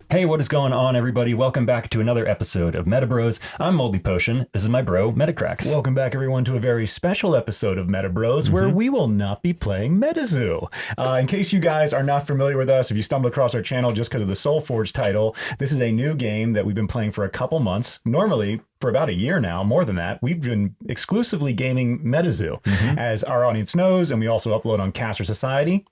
Hey, what is going on, everybody? Welcome back to another episode of MetaBroz. I'm Moldy Potion. This is my bro, Metacracks. Welcome back, everyone, to a very special episode of MetaBroz, where we will not be playing MetaZoo. In case you guys are not familiar with us, if you stumbled across our channel just because of the SolForge title, this is a new game that we've been playing for a couple months. Normally, for about a year now, more than that, we've been exclusively gaming MetaZoo, as our audience knows, and we also upload on Caster Society.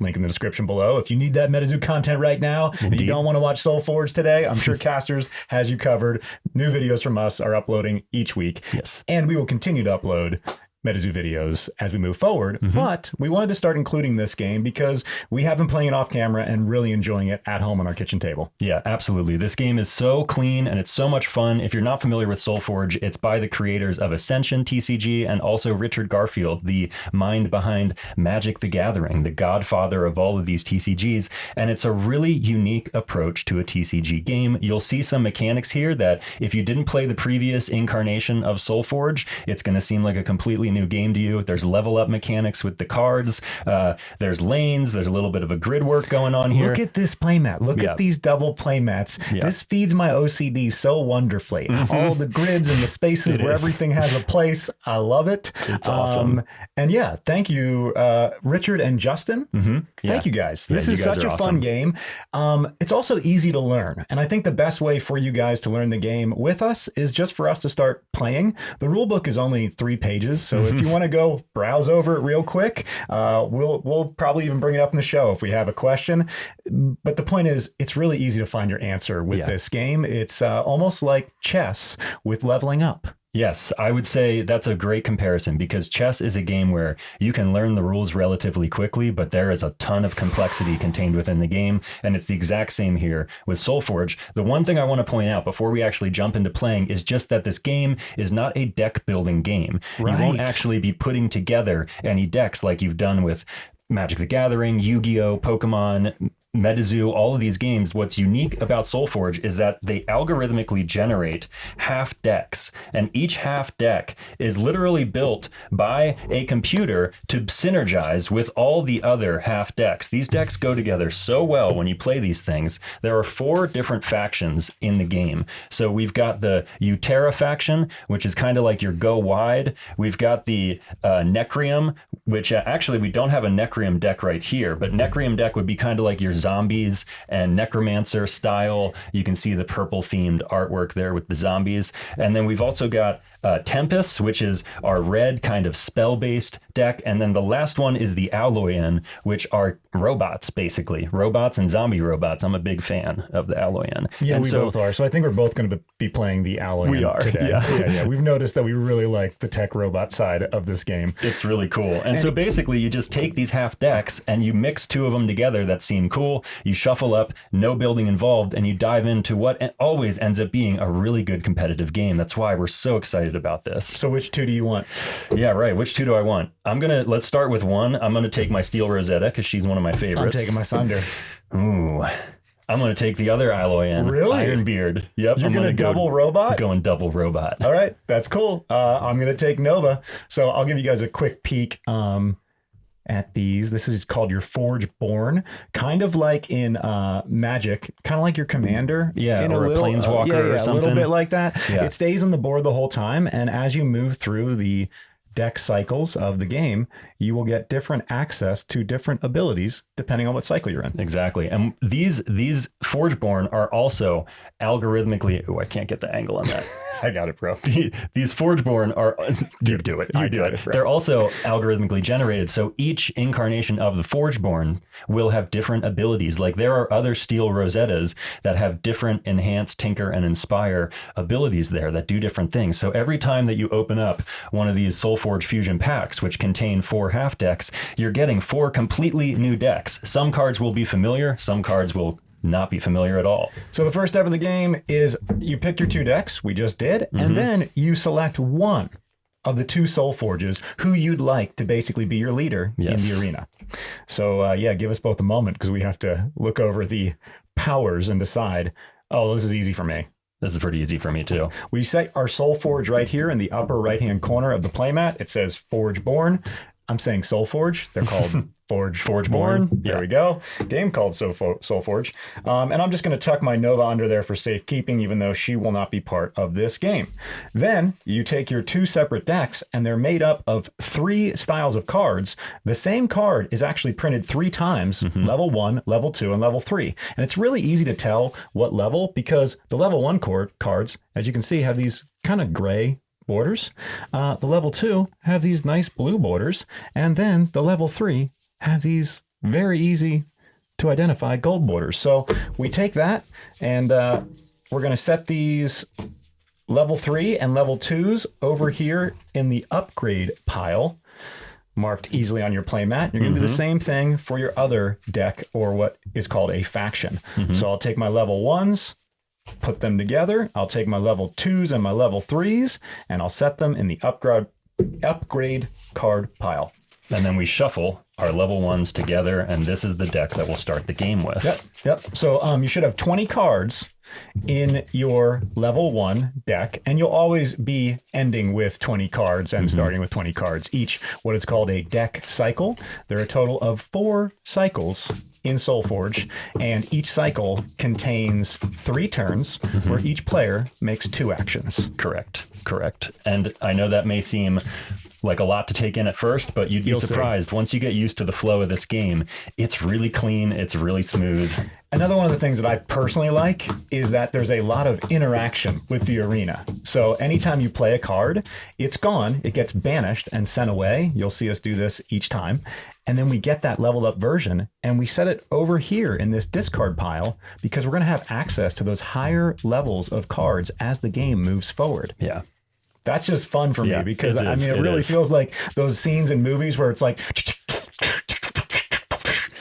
Link in the description below. If you need that MetaZoo content right now and you don't want to watch SolForge today, I'm sure Casters has you covered. New videos from us are uploading each week. Yes. And we will continue to upload MetaZoo videos as we move forward. But we wanted to start including this game because we have been playing it off camera and really enjoying it at home on our kitchen table. Yeah, absolutely. This game is so clean and it's so much fun. If you're not familiar with SolForge, it's by the creators of Ascension TCG and also Richard Garfield, the mind behind Magic the Gathering, the godfather of all of these TCGs. And it's a really unique approach to a TCG game. You'll see some mechanics here that if you didn't play the previous incarnation of SolForge, it's going to seem like a completely new game to you. There's level up mechanics with the cards. There's lanes. There's a little bit of a grid work going on here. Look at this playmat. Look at these double playmats. This feeds my OCD so wonderfully. All the grids and the spaces where everything has a place. I love it. It's awesome. And yeah, thank you, Richard and Justin. Thank you guys. This is such a fun game. It's also easy to learn. And I think the best way for you guys to learn the game with us is just for us to start playing. The rule book is only 3 pages. So if you want to go browse over it real quick, we'll probably even bring it up in the show if we have a question. But the point is, it's really easy to find your answer with this game. It's almost like chess with leveling up. Yes, I would say that's a great comparison because chess is a game where you can learn the rules relatively quickly, but there is a ton of complexity contained within the game. And it's the exact same here with SolForge. The one thing I want to point out before we actually jump into playing is just that this game is not a deck building game. Right. You won't actually be putting together any decks like you've done with Magic the Gathering, Yu-Gi-Oh, Pokemon, MetaZoo, all of these games. What's unique about SolForge is that they algorithmically generate half decks, and each half deck is literally built by a computer to synergize with all the other half decks. These decks go together so well when you play these things. There are 4 different factions in the game. So we've got the Utera faction, which is kind of like your go wide. We've got the Necrium, which actually we don't have a Necrium deck right here, but Necrium deck would be kind of like your zombies and necromancer style. You can see the purple themed artwork there with the zombies. And then we've also got Tempest, which is our red kind of spell-based deck. And then the last one is the Alloyan, which are robots, basically. Robots and zombie robots. I'm a big fan of the Alloyan. Yeah, and we both are. So I think we're both going to be playing the Alloyan today. Yeah. We've noticed that we really like the tech robot side of this game. It's really cool. And so basically you just take these half decks and you mix 2 of them together that seem cool. You shuffle up, no building involved, and you dive into what always ends up being a really good competitive game. That's why we're so excited about this. So which 2 do you want? Yeah, right. Which 2 do I want? Let's start with 1. I'm going to take my Steel Rosetta because she's one of my favorites. I'm taking my Sunder. Ooh. I'm going to take the other Alloyan. Really? Ironbeard. Yep. You're going to double robot? Going double robot. All right. That's cool. I'm going to take Nova. So I'll give you guys a quick peek at these. This is called your Forge Born, kind of like in Magic, kind of like your commander. Yeah, or a planeswalker or something. A little bit like that. Yeah. It stays on the board the whole time. And as you move through the deck cycles of the game, you will get different access to different abilities depending on what cycle you're in. Exactly. And these Forgeborn are also algorithmically... Oh, I can't get the angle on that. I got it, bro. These Forgeborn are... You do it. You do it. They're also algorithmically generated. So each incarnation of the Forgeborn will have different abilities. Like there are other Steel Rosettas that have different Enhance, Tinker, and Inspire abilities there that do different things. So every time that you open up one of these SolForge Fusion packs, which contain 4 half decks, you're getting 4 completely new decks. Some cards will be familiar. Some cards will not be familiar at all. So the first step of the game is you pick your 2 decks, we just did, and then you select one of the 2 SolForges who you'd like to basically be your leader in the arena. So yeah, give us both a moment because we have to look over the powers and decide, oh, this is easy for me. This is pretty easy for me too. We set our SolForge right here in the upper right-hand corner of the playmat. It says Forge Born. I'm saying SolForge. They're called Forgeborn. There we go. Game called SolForge. And I'm just going to tuck my Nova under there for safekeeping, even though she will not be part of this game. Then you take your 2 separate decks, and they're made up of 3 styles of cards. The same card is actually printed 3 times, level 1, level 2, and level 3. And it's really easy to tell what level, because the level 1 cards, as you can see, have these kind of gray borders. The level 2 have these nice blue borders. And then the level 3 have these very easy to identify gold borders. So we take that, and we're going to set these level 3 and level 2s over here in the upgrade pile, marked easily on your playmat. You're going to do the same thing for your other deck, or what is called a faction. So I'll take my level 1s, put them together. I'll take my level 2s and my level 3s, and I'll set them in the upgrade card pile. And then we shuffle our level 1s together, and this is the deck that we'll start the game with. Yep. So you should have 20 cards in your level 1 deck, and you'll always be ending with 20 cards and starting with 20 cards each, what is called a deck cycle. There are a total of 4 cycles in SolForge, and each cycle contains 3 turns where each player makes 2 actions. Correct. And I know that may seem like a lot to take in at first, but you'd be surprised. Once you get used to the flow of this game, it's really clean, it's really smooth. Another one of the things that I personally like is that there's a lot of interaction with the arena. So anytime you play a card, it's gone, it gets banished and sent away. You'll see us do this each time. And then we get that leveled up version, and we set it over here in this discard pile, because we're going to have access to those higher levels of cards as the game moves forward. Yeah. That's just fun for me, because it really feels like those scenes in movies where it's like,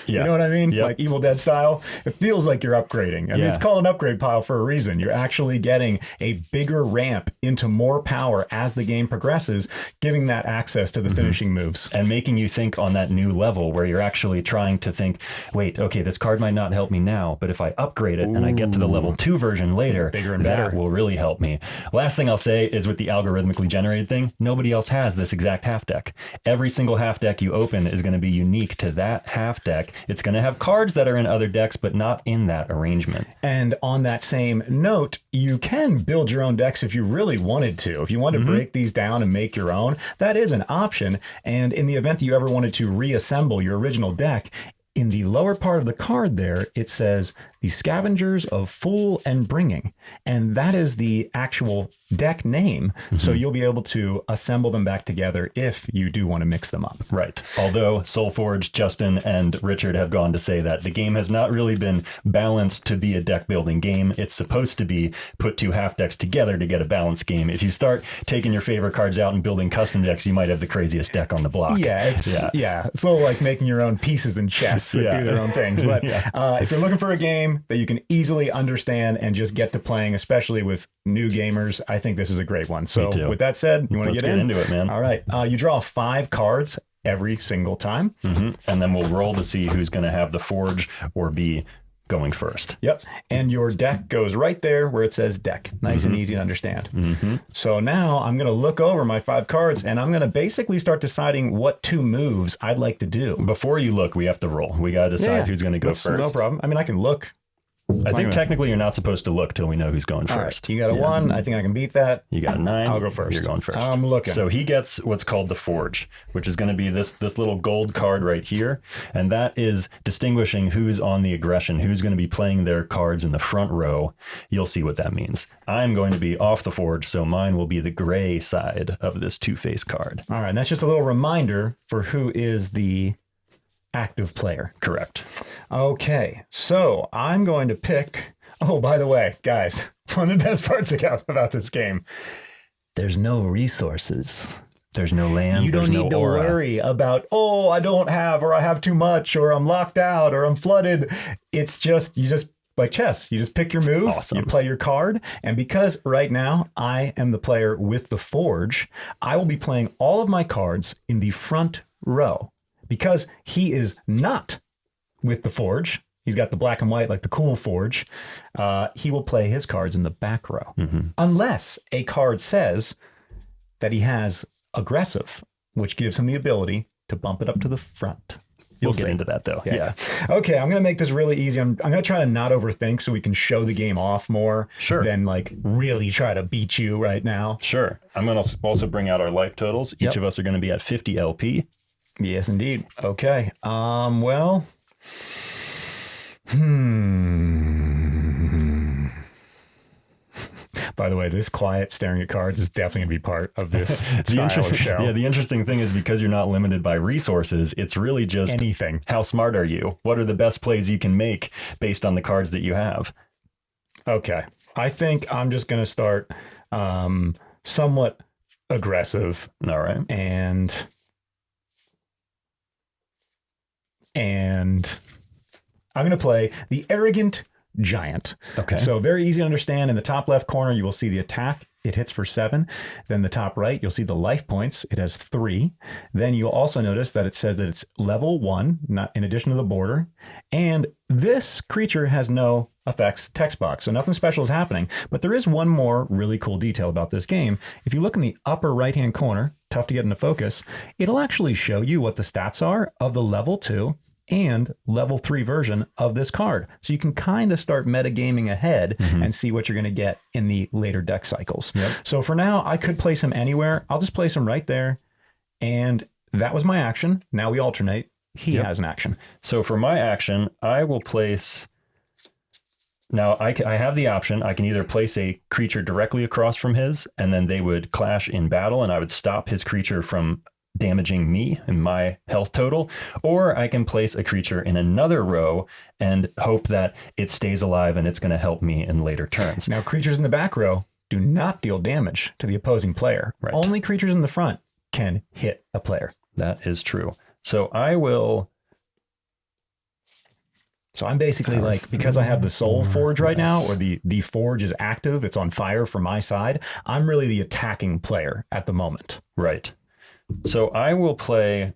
you know what I mean? Like Evil Dead style. It feels like you're upgrading. I mean, it's called an upgrade pile for a reason. You're actually getting a bigger ramp into more power as the game progresses, giving that access to the finishing moves. And making you think on that new level where you're actually trying to think, wait, okay, this card might not help me now, but if I upgrade it and I get to the level 2 version later, bigger and that better will really help me. Last thing I'll say is, with the algorithmically generated thing, nobody else has this exact half deck. Every single half deck you open is going to be unique to that half deck. It's going to have cards that are in other decks, but not in that arrangement. And on that same note, you can build your own decks if you really wanted to. If you want to break these down and make your own, that is an option. And in the event that you ever wanted to reassemble your original deck, in the lower part of the card there, it says the Scavengers of Fool and Bringing. And that is the actual deck name. So you'll be able to assemble them back together if you do want to mix them up. Right. Although SolForge, Justin, and Richard have gone to say that the game has not really been balanced to be a deck building game. It's supposed to be put 2 half decks together to get a balanced game. If you start taking your favorite cards out and building custom decks, you might have the craziest deck on the block. It's a little like making your own pieces in chess that do their own things. But if you're looking for a game that you can easily understand and just get to playing, especially with new gamers, I think this is a great one. So with that said, you want to get into it, man. All right. You draw 5 cards every single time. And then we'll roll to see who's going to have the forge or be going first. Yep. And your deck goes right there where it says deck. Nice and easy to understand. So now I'm going to look over my 5 cards, and I'm going to basically start deciding what 2 moves I'd like to do. Before you look, we have to roll. We got to decide who's going to go first. No problem. I mean, I can look. I think technically you're not supposed to look till we know who's going first. Right. You got a 1. I think I can beat that. You got a 9. I'll go first. You're going first. I'm looking. So he gets what's called the Forge, which is going to be this little gold card right here. And that is distinguishing who's on the aggression, who's going to be playing their cards in the front row. You'll see what that means. I'm going to be off the Forge, so mine will be the gray side of this 2-face card. All right. And that's just a little reminder for who is the active player. Correct. Okay. So I'm going to pick... Oh, by the way, guys, one of the best parts about this game, there's no resources. There's no land. You don't need to worry about, I don't have, or I have too much, or I'm locked out, or I'm flooded. It's just, you just, like chess, you just pick your move, you play your card. And because right now I am the player with the Forge, I will be playing all of my cards in the front row. Because he is not with the Forge, he's got the black and white like the cool Forge, he will play his cards in the back row. Unless a card says that he has aggressive, which gives him the ability to bump it up to the front. We'll get into that though. Yeah. Okay, I'm going to make this really easy. I'm going to try to not overthink so we can show the game off more than like really try to beat you right now. Sure. I'm going to also bring out our life totals. Each of us are going to be at 50 LP. Yes, indeed. Okay. Well, By the way, this quiet staring at cards is definitely going to be part of this style of show. Yeah, the interesting thing is because you're not limited by resources, it's really just anything. How smart are you? What are the best plays you can make based on the cards that you have? Okay. I think I'm just going to start somewhat aggressive. All right. And I'm going to play the Arrogant Giant. Okay. So very easy to understand. In the top left corner, you will see the attack. It hits for 7. Then the top right, you'll see the life points. It has 3. Then you'll also notice that it says that it's level 1, not in addition to the border. And this creature has no effects text box, so nothing special is happening. But there is one more really cool detail about this game. If you look in the upper right-hand corner, tough to get into focus, it'll actually show you what the stats are of the level 2 and level 3 version of this card. So you can kind of start metagaming ahead and see what you're going to get in the later deck cycles. Yep. So for now, I could place him anywhere. I'll just place him right there. And that was my action. Now we alternate. He has an action. So for my action, I will place... Now, I have the option. I can either place a creature directly across from his, and then they would clash in battle, and I would stop his creature from damaging me and my health total, or I can place a creature in another row and hope that it stays alive and it's going to help me in later turns. Now, creatures in the back row do not deal damage to the opposing player. Right. Only creatures in the front can hit a player. That is true. So I will... So I'm basically like, because I have the SolForge right now, or the Forge is active, it's on fire for my side, I'm really the attacking player at the moment. Right. So I will play...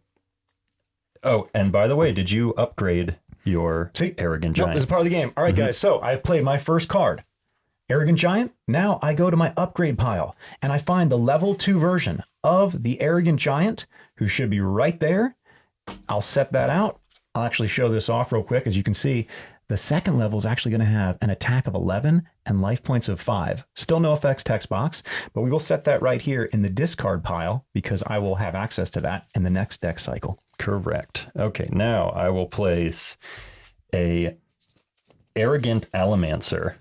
Oh, and by the way, did you upgrade your Arrogant Giant? No, this is part of the game. All right, guys. So I played my first card, Arrogant Giant. Now I go to my upgrade pile and I find the level 2 version of the Arrogant Giant, who should be right there. I'll set that out. I'll actually show this off real quick. As you can see, the second level is actually going to have an attack of 11 and life points of 5. Still no effects text box, but we will set that right here in the discard pile because I will have access to that in the next deck cycle. Correct. Okay, now I will place a Arrogant Allomancer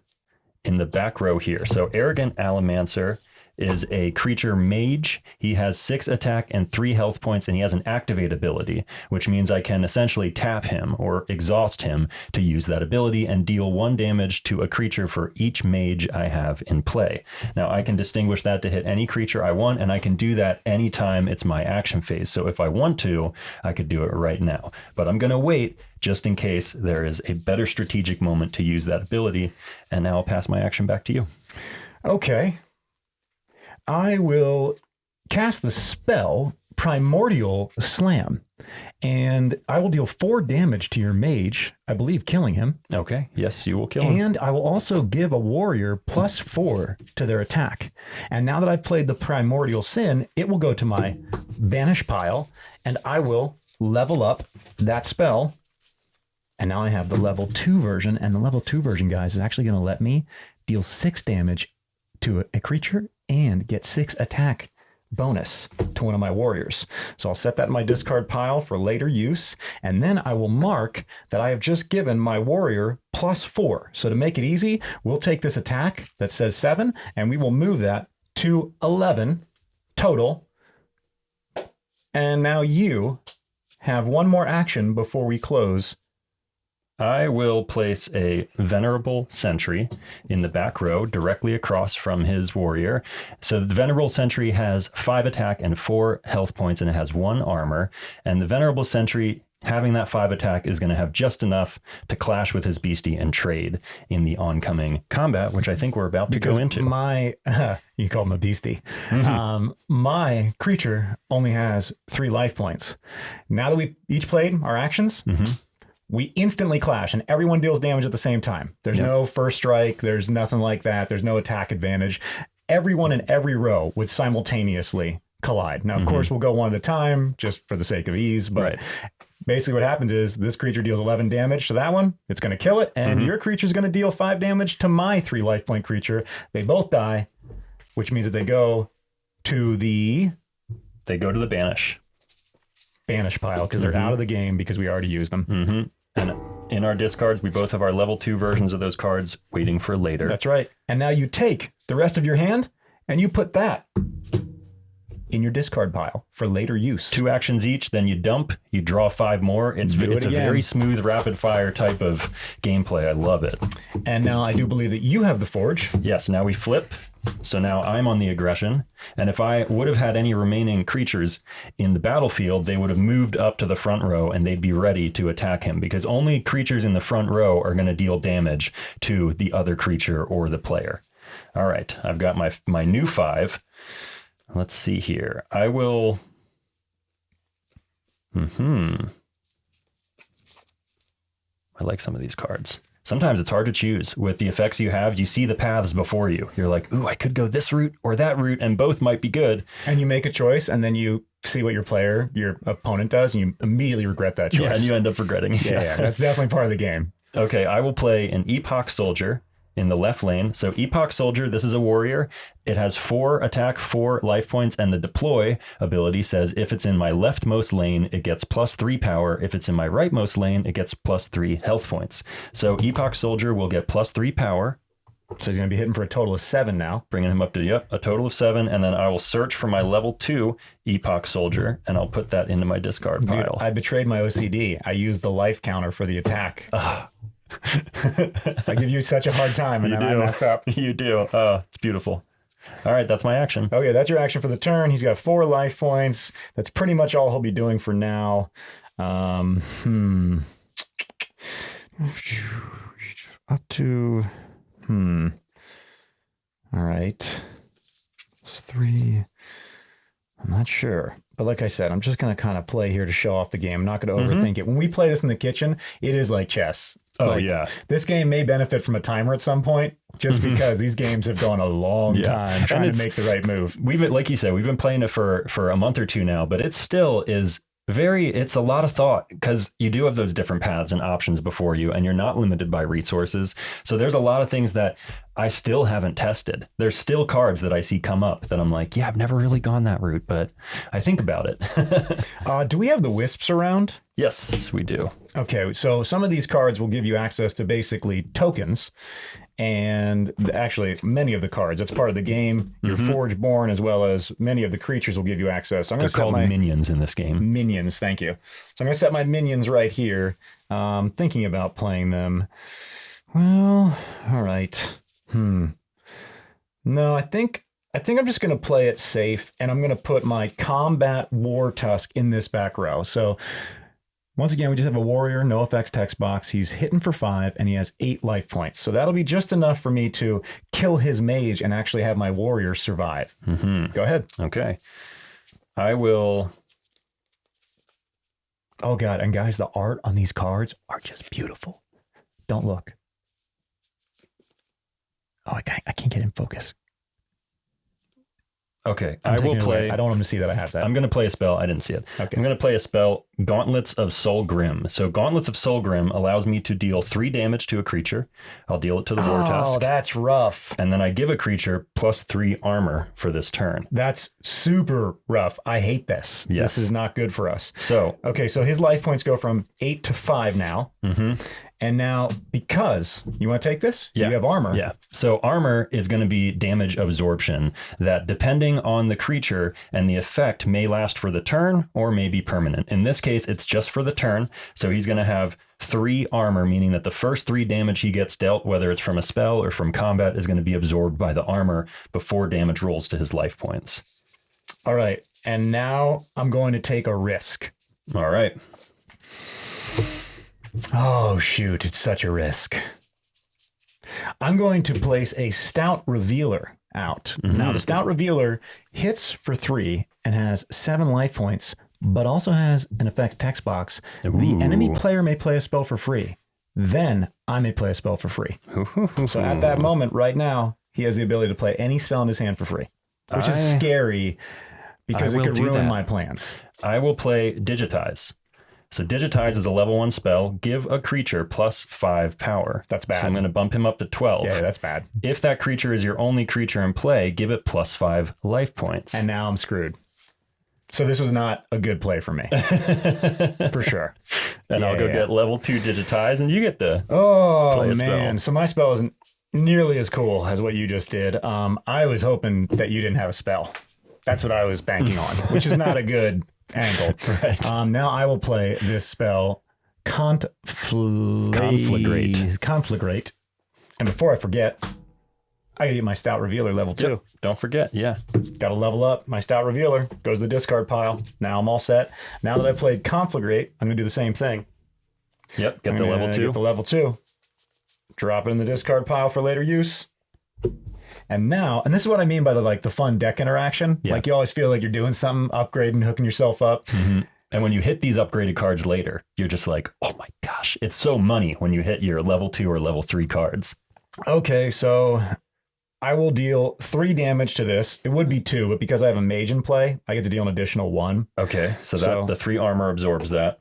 in the back row here. So Arrogant Allomancer is a creature mage. He has 6 attack and 3 health points, and he has an activate ability, which means I can essentially tap him or exhaust him to use that ability and deal 1 damage to a creature for each mage I have in play. Now I can distinguish that to hit any creature I want, and I can do that anytime it's my action phase. So if I want to, I could do it right now, but I'm going to wait just in case there is a better strategic moment to use that ability. And now I'll pass my action back to you. Okay. I will cast the spell Primordial Slam, and I will deal 4 damage to your mage, I believe killing him. Okay, yes, you will kill him. And I will also give a warrior +4 to their attack. And now that I've played the Primordial Sin, it will go to my banish pile, and I will level up that spell. And now I have the level 2 version, and the level 2 version, guys, is actually going to let me deal 6 damage to a creature and get 6 attack bonus to one of my warriors. So I'll set that in my discard pile for later use, and then I will mark that I have just given my warrior +4. So to make it easy, we'll take this attack that says 7, and we will move that to 11 total. And now you have one more action before we close. I will place a Venerable Sentry in the back row directly across from his warrior. So the Venerable Sentry has 5 attack and 4 health points, and it has 1 armor. And the Venerable Sentry, having that 5 attack, is going to have just enough to clash with his beastie and trade in the oncoming combat, which I think we're about to go into. My, you call him a beastie. My creature only has 3 life points. Now that we each played our actions, we instantly clash and everyone deals damage at the same time. There's no first strike. There's nothing like that. There's no attack advantage. Everyone in every row would simultaneously collide. Now, of course, we'll go one at a time just for the sake of ease, but basically what happens is this creature deals 11 damage to that one. It's going to kill it, and your creature is going to deal 5 damage to my 3 life point creature. They both die, which means that they go to the banish pile because they're out of the game because we already used them. And in our discards, we both have our level 2 versions of those cards waiting for later. That's right. And now you take the rest of your hand and you put that in your discard pile for later use. 2 actions each, then you dump, you draw 5 more. It's a very smooth, rapid fire type of gameplay. I love it. And now I do believe that you have the forge. Yes, now we flip. So now I'm on the aggression. And if I would have had any remaining creatures in the battlefield, they would have moved up to the front row and they'd be ready to attack him because only creatures in the front row are going to deal damage to the other creature or the player. All right, I've got my new 5. Let's see here. I will... I like some of these cards. Sometimes it's hard to choose. With the effects you have, you see the paths before you. You're like, ooh, I could go this route or that route, and both might be good. And you make a choice, and then you see what your opponent does, and you immediately regret that choice. Yeah, and you end up regretting it. Yeah, that's definitely part of the game. Okay, I will play an Epoch Soldier in the left lane. So Epoch Soldier, this is a warrior. It has 4 attack, 4 life points, and the deploy ability says if it's in my leftmost lane, it gets +3 power. If it's in my rightmost lane, it gets +3 health points. So Epoch Soldier will get +3 power. So he's going to be hitting for a total of 7 now. Bringing him up to, a total of 7. And then I will search for my level 2 Epoch Soldier, and I'll put that into my discard pile. I betrayed my OCD. I used the life counter for the attack. I give you such a hard time, and then I mess up. You do. It's beautiful. All right, that's my action. Okay, that's your action for the turn. He's got 4 life points. That's pretty much all he'll be doing for now. Up to... All right. It's 3. I'm not sure. But like I said, I'm just going to kind of play here to show off the game. I'm not going to overthink it. When we play this in the kitchen, it is like chess. Oh, yeah. This game may benefit from a timer at some point just because these games have gone a long time trying to make the right move. We've been, like you said, we've been playing it for a month or 2 now, but it still is it's a lot of thought because you do have those different paths and options before you, and you're not limited by resources. So there's a lot of things that I still haven't tested. There's still cards that I see come up that I'm like, yeah, I've never really gone that route, but I think about it. Do we have the wisps around? Yes, we do. Okay, so some of these cards will give you access to basically tokens. And actually, many of the cards, that's part of the game. Your Forge Born, as well as many of the creatures, will give you access. So They're called minions in this game. Minions, thank you. So I'm going to set my minions right here. Thinking about playing them. Well, all right. No, I think I'm just going to play it safe, and I'm going to put my Combat War Tusk in this back row. So once again, we just have a warrior, no effects text box. He's hitting for 5, and he has 8 life points. So that'll be just enough for me to kill his mage and actually have my warrior survive. Go ahead. Okay. I will... Oh, God. And guys, the art on these cards are just beautiful. Don't look. Oh, I can't get in focus. Okay, I will play... I don't want him to see that I have that. I'm going to play a spell. I didn't see it. Okay. I'm going to play a spell, Gauntlets of Solgrim. So Gauntlets of Solgrim allows me to deal 3 damage to a creature. I'll deal it to the War Tusk. Oh, that's rough. And then I give a creature +3 armor for this turn. That's super rough. I hate this. Yes. This is not good for us. So... Okay, so his life points go from 8 to 5 now. And now, because you want to take this, you have armor. Yeah. So armor is going to be damage absorption that, depending on the creature and the effect, may last for the turn or may be permanent. In this case, it's just for the turn. So he's going to have 3 armor, meaning that the first 3 damage he gets dealt, whether it's from a spell or from combat, is going to be absorbed by the armor before damage rolls to his life points. All right. And now I'm going to take a risk. All right. Oh, shoot. It's such a risk. I'm going to place a Stout Revealer out. Now, the Stout Revealer hits for 3 and has 7 life points, but also has an effect text box. The enemy player may play a spell for free. Then I may play a spell for free. So at that moment, right now, he has the ability to play any spell in his hand for free, which is scary. because it could ruin my plans. I will play Digitize. So Digitize is a level 1 spell. Give a creature +5 power. That's bad. So I'm going to bump him up to 12. Yeah, that's bad. If that creature is your only creature in play, give it +5 life points. And now I'm screwed. So this was not a good play for me. For sure. And I'll go get level 2 Digitize, and you get to play a spell. So my spell isn't nearly as cool as what you just did. I was hoping that you didn't have a spell. That's what I was banking on, which is not a good angle. Right. Now I will play this spell, Conflagrate. And before I forget, I gotta get my Stout Revealer level 2. Yep. Don't forget, yeah. Gotta level up. My Stout Revealer goes to the discard pile. Now I'm all set. Now that I played Conflagrate, I'm gonna do the same thing. Yep, get the level 2. Get the level 2. Drop it in the discard pile for later use. And now, and this is what I mean by the fun deck interaction. Yeah. Like you always feel like you're doing something, upgrading, hooking yourself up. Mm-hmm. And when you hit these upgraded cards later, you're just like, oh my gosh, it's so money when you hit your level 2 or level 3 cards. Okay, so I will deal 3 damage to this. It would be 2, but because I have a mage in play, I get to deal an additional 1. Okay, so the 3 armor absorbs that.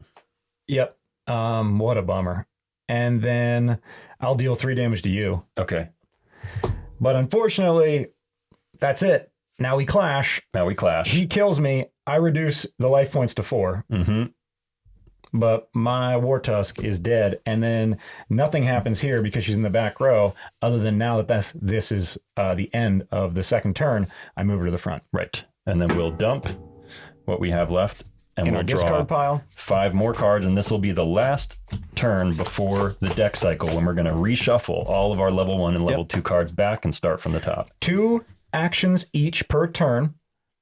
Yep. What a bummer. And then I'll deal 3 damage to you. Okay. But unfortunately, that's it. Now we clash. He kills me. I reduce the life points to 4. Mm-hmm. But my War Tusk is dead. And then nothing happens here because she's in the back row, other than now that this is the end of the second turn, I move her to the front. Right. And then we'll dump what we have left. And in we'll our draw discard pile 5 more cards, and this will be the last turn before the deck cycle when we're going to reshuffle all of our level 1 and level 2 cards back and start from the top. 2 actions each per turn,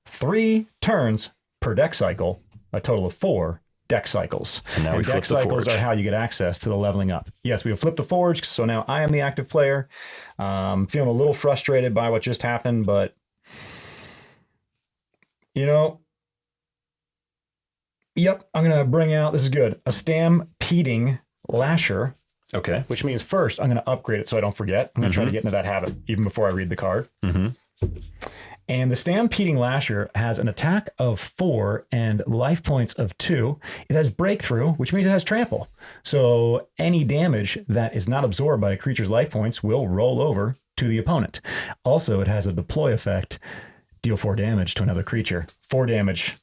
3 turns per deck cycle, a total of 4 deck cycles. And now we flip deck the cycles forge. are how you get access to the leveling up. Yes, we have flipped the forge, so now I am the active player. Feeling a little frustrated by what just happened, but yep, I'm going to bring out, this is good, a Stampeding Lasher. Okay. Which means first, I'm going to upgrade it so I don't forget. I'm going to try to get into that habit even before I read the card. Mm-hmm. And the Stampeding Lasher has an attack of 4 and life points of 2. It has Breakthrough, which means it has Trample. So any damage that is not absorbed by a creature's life points will roll over to the opponent. Also, it has a Deploy effect. Deal 4 damage to another creature. 4 damage.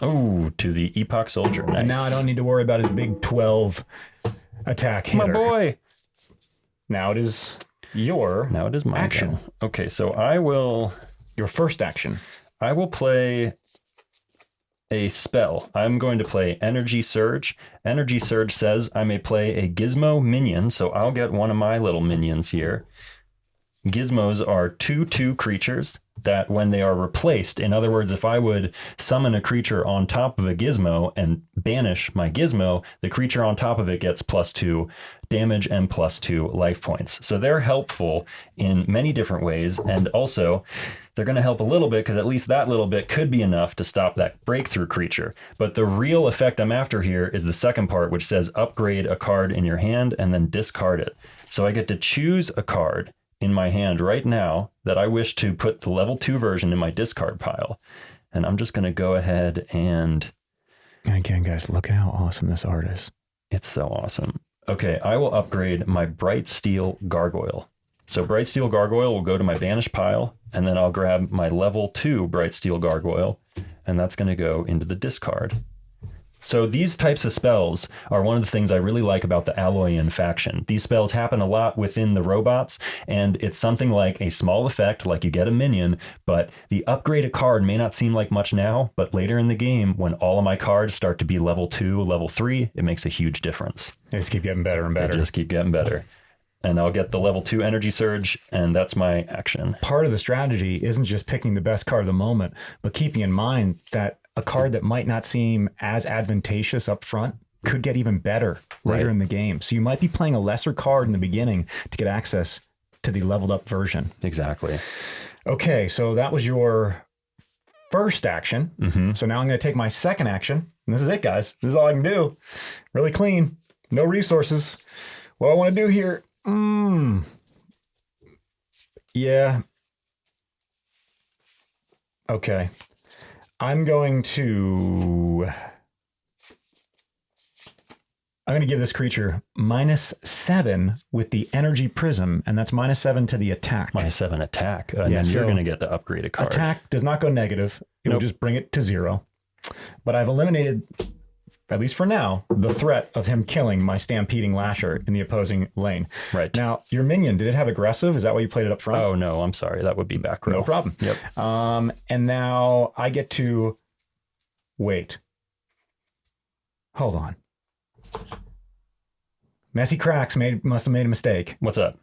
Oh, to the Epoch Soldier. Nice. And now I don't need to worry about his big 12 attack hitter. My boy. Now it is my action. Go. Okay, so your first action. I will play a spell. I'm going to play Energy Surge. Energy Surge says I may play a Gizmo minion, so I'll get one of my little minions here. Gizmos are 2/2 creatures that when they are replaced, in other words, if I would summon a creature on top of a Gizmo and banish my Gizmo, the creature on top of it gets +2 damage and +2 life points. So they're helpful in many different ways. And also they're going to help a little bit because at least that little bit could be enough to stop that breakthrough creature. But the real effect I'm after here is the second part, which says upgrade a card in your hand and then discard it. So I get to choose a card in my hand right now that I wish to put the level 2 version in my discard pile. And I'm just going to go ahead and again, guys, look at how awesome this art is. It's so awesome. Okay, I will upgrade my Bright Steel Gargoyle. So Bright Steel Gargoyle will go to my banish pile, and then I'll grab my level 2 Bright Steel Gargoyle, and that's going to go into the discard. So these types of spells are one of the things I really like about the Alloyan faction. These spells happen a lot within the robots, and it's something like a small effect, like you get a minion, but the upgraded card may not seem like much now, but later in the game, when all of my cards start to be level 2, level 3, it makes a huge difference. They just keep getting better and better. They just keep getting better. And I'll get the level 2 Energy Surge, and that's my action. Part of the strategy isn't just picking the best card of the moment, but keeping in mind that a card that might not seem as advantageous up front could get even better later in the game. So you might be playing a lesser card in the beginning to get access to the leveled up version. Exactly. Okay, so that was your first action. Mm-hmm. So now I'm going to take my second action. And this is it, guys. This is all I can do. Really clean. No resources. What I want to do here... Yeah. Okay. I'm going to give this creature -7 with the energy prism, and that's -7 to the attack. -7 attack. And then you're going to get to upgrade a card. Attack does not go negative. It will just bring it to 0. But I've eliminated, at least for now, the threat of him killing my Stampeding Lasher in the opposing lane. Right. Now, your minion, did it have aggressive? Is that why you played it up front? Oh, no, I'm sorry. That would be back row. No problem. Yep. And now I get to wait. Hold on. Messy Cracks must have made a mistake. What's up?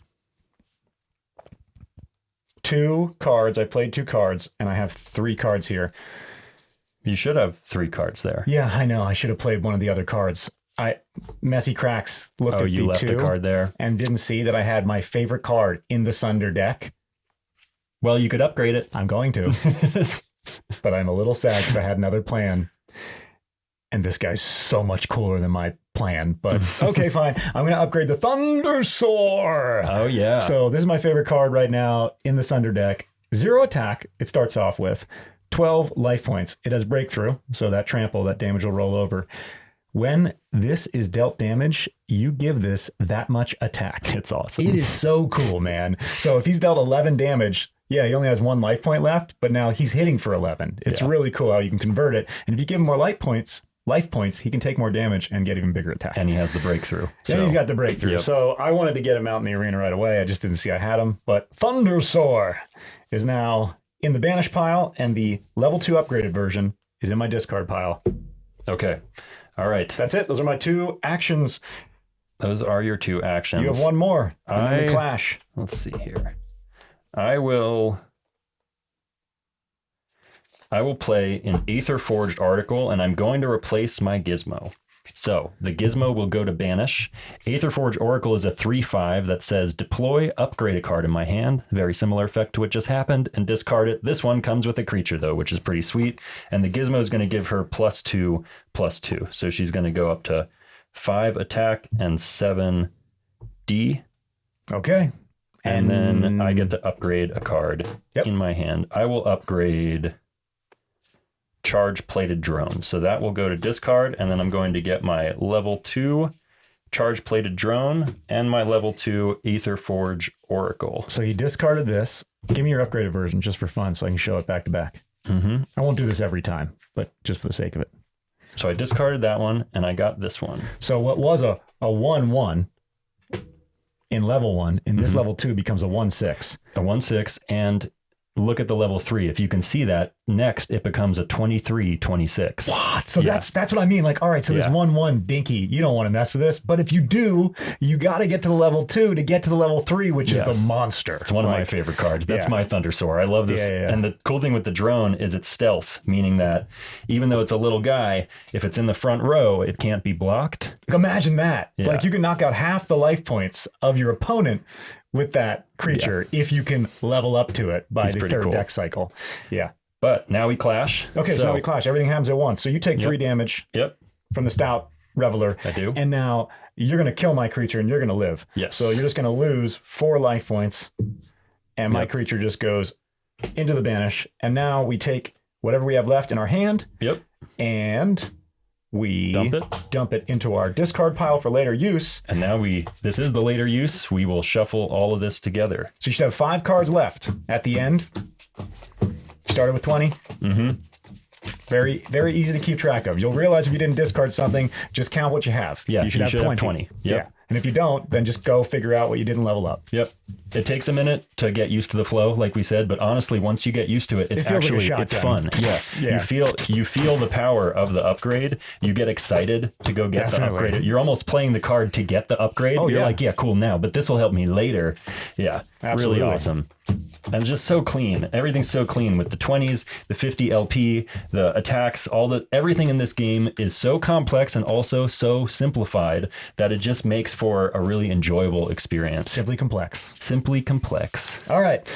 2 cards. I played 2 cards, and I have 3 cards here. You should have 3 cards there. Yeah, I know. I should have played one of the other cards. Messy Cracks looked at you the left 2 a card there and didn't see that I had my favorite card in the Sunder deck. Well, you could upgrade it. I'm going to. But I'm a little sad because I had another plan. And this guy's so much cooler than my plan. But okay, fine. I'm going to upgrade the Thundersaur. Oh, yeah. So this is my favorite card right now in the Sunder deck. 0 attack, it starts off with. 12 life points. It has breakthrough, so that trample, that damage will roll over. When this is dealt damage, you give this that much attack. It's awesome. It is so cool, man. So if he's dealt 11 damage, yeah, he only has 1 life point left, but now he's hitting for 11. It's really cool how you can convert it. And if you give him more life points, he can take more damage and get even bigger attack. And he has the breakthrough. And he's got the breakthrough. Yep. So I wanted to get him out in the arena right away. I just didn't see I had him. But Thundersaur is now in the banish pile, and the level 2 upgraded version is in my discard pile. Okay. All right. That's it. Those are my 2 actions. Those are your 2 actions. You have 1 more. And then we clash. Let's see here. I will play an Aetherforged Article, and I'm going to replace my Gizmo. So the Gizmo will go to banish. Aetherforged Oracle is a 3/5 that says deploy, upgrade a card in my hand. Very similar effect to what just happened, and discard it. This one comes with a creature though, which is pretty sweet. And the Gizmo is going to give her +2/+2. So she's going to go up to 5 attack and 7 D. Okay. And then I get to upgrade a card in my hand. I will upgrade Charge Plated Drone. So that will go to discard, and then I'm going to get my level 2 Charge Plated Drone and my level 2 Aetherforge Oracle. So you discarded this. Give me your upgraded version just for fun so I can show it back to back. I won't do this every time, but just for the sake of it. So I discarded that one, and I got this one. So what was a 1/1 in level 1, in this level 2 becomes a 1/6. A 1/6, and look at the level 3. If you can see that, next it becomes a 23/26. What? So that's what I mean. Like, all right, so this 1/1 dinky, you don't want to mess with this. But if you do, you got to get to the level 2 to get to the level 3, which is the monster. It's one of my favorite cards. That's my Thundersaur. I love this. And the cool thing with the drone is it's stealth, meaning that even though it's a little guy, if it's in the front row, it can't be blocked. Imagine that. Like, you can knock out half the life points of your opponent with that creature if you can level up to it by the 3rd deck cycle. Yeah. But now we clash. Okay, so now we clash. Everything happens at once. So you take 3 damage from the Stout Reveler. I do. And now you're going to kill my creature and you're going to live. Yes. So you're just going to lose 4 life points. And my creature just goes into the banish. And now we take whatever we have left in our hand. And we dump it into our discard pile for later use. And now this is the later use. We will shuffle all of this together. So you should have 5 cards left at the end. Started with 20. Very, very easy to keep track of. You'll realize if you didn't discard something, just count what you have. Yeah, you should have 20. Yep. And if you don't, then just go figure out what you didn't level up. Yep. It takes a minute to get used to the flow, like we said, but honestly, once you get used to it, it's fun. Yeah. You feel the power of the upgrade. You get excited to go get the upgrade. You're almost playing the card to get the upgrade. You're like, yeah, cool now, but this will help me later. Yeah. Absolutely. Really awesome. And just so clean. Everything's so clean with the 20s, the 50 LP, the attacks, everything in this game is so complex and also so simplified that it just makes for a really enjoyable experience. Simply complex. Simply complex. All right.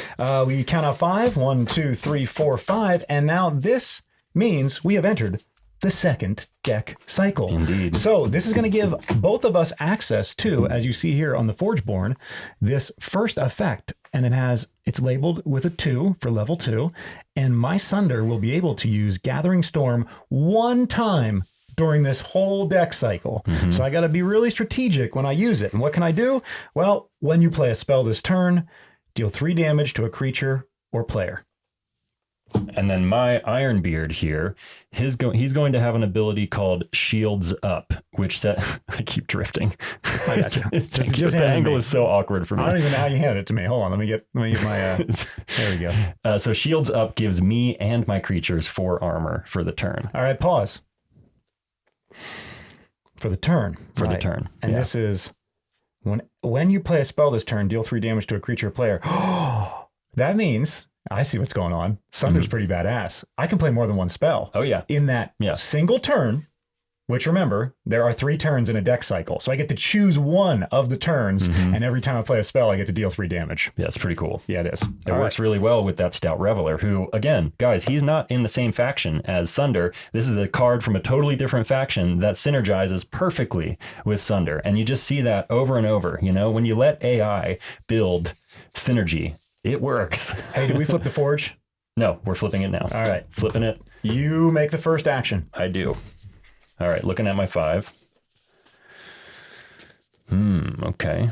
We count out 5. 1, 2, 3, 4, 5. And now this means we have entered the 2nd deck cycle. Indeed. So this is going to give both of us access to, as you see here on the Forgeborn, this first effect. And it It's labeled with a 2 for level 2. And my Sunder will be able to use Gathering Storm 1 time during this whole deck cycle. So I got to be really strategic when I use it. And what can I do? Well, when you play a spell this turn, deal 3 damage to a creature or player. And then my Ironbeard here, he's going to have an ability called Shields Up, which I keep drifting. I got you. Just the angle is so awkward for me. I don't even know how you hand it to me. Hold on, let me get my. There we go. So Shields Up gives me and my creatures 4 armor for the turn. All right, pause. For the turn. For the turn. And this is when you play a spell this turn, deal 3 damage to a creature or player. That means I see what's going on. Sunder's pretty badass. I can play more than 1 spell. Oh, yeah. In that single turn, which remember, there are 3 turns in a deck cycle. So I get to choose 1 of the turns, and every time I play a spell, I get to deal 3 damage. Yeah, it's pretty cool. Yeah, it is. It works really well with that Stout Reveler, who, again, guys, he's not in the same faction as Sunder. This is a card from a totally different faction that synergizes perfectly with Sunder. And you just see that over and over. You know, when you let AI build synergy, it works. Hey, did we flip the Forge? No, we're flipping it now. All right. Flipping it. You make the first action. I do. All right, looking at my 5. Okay.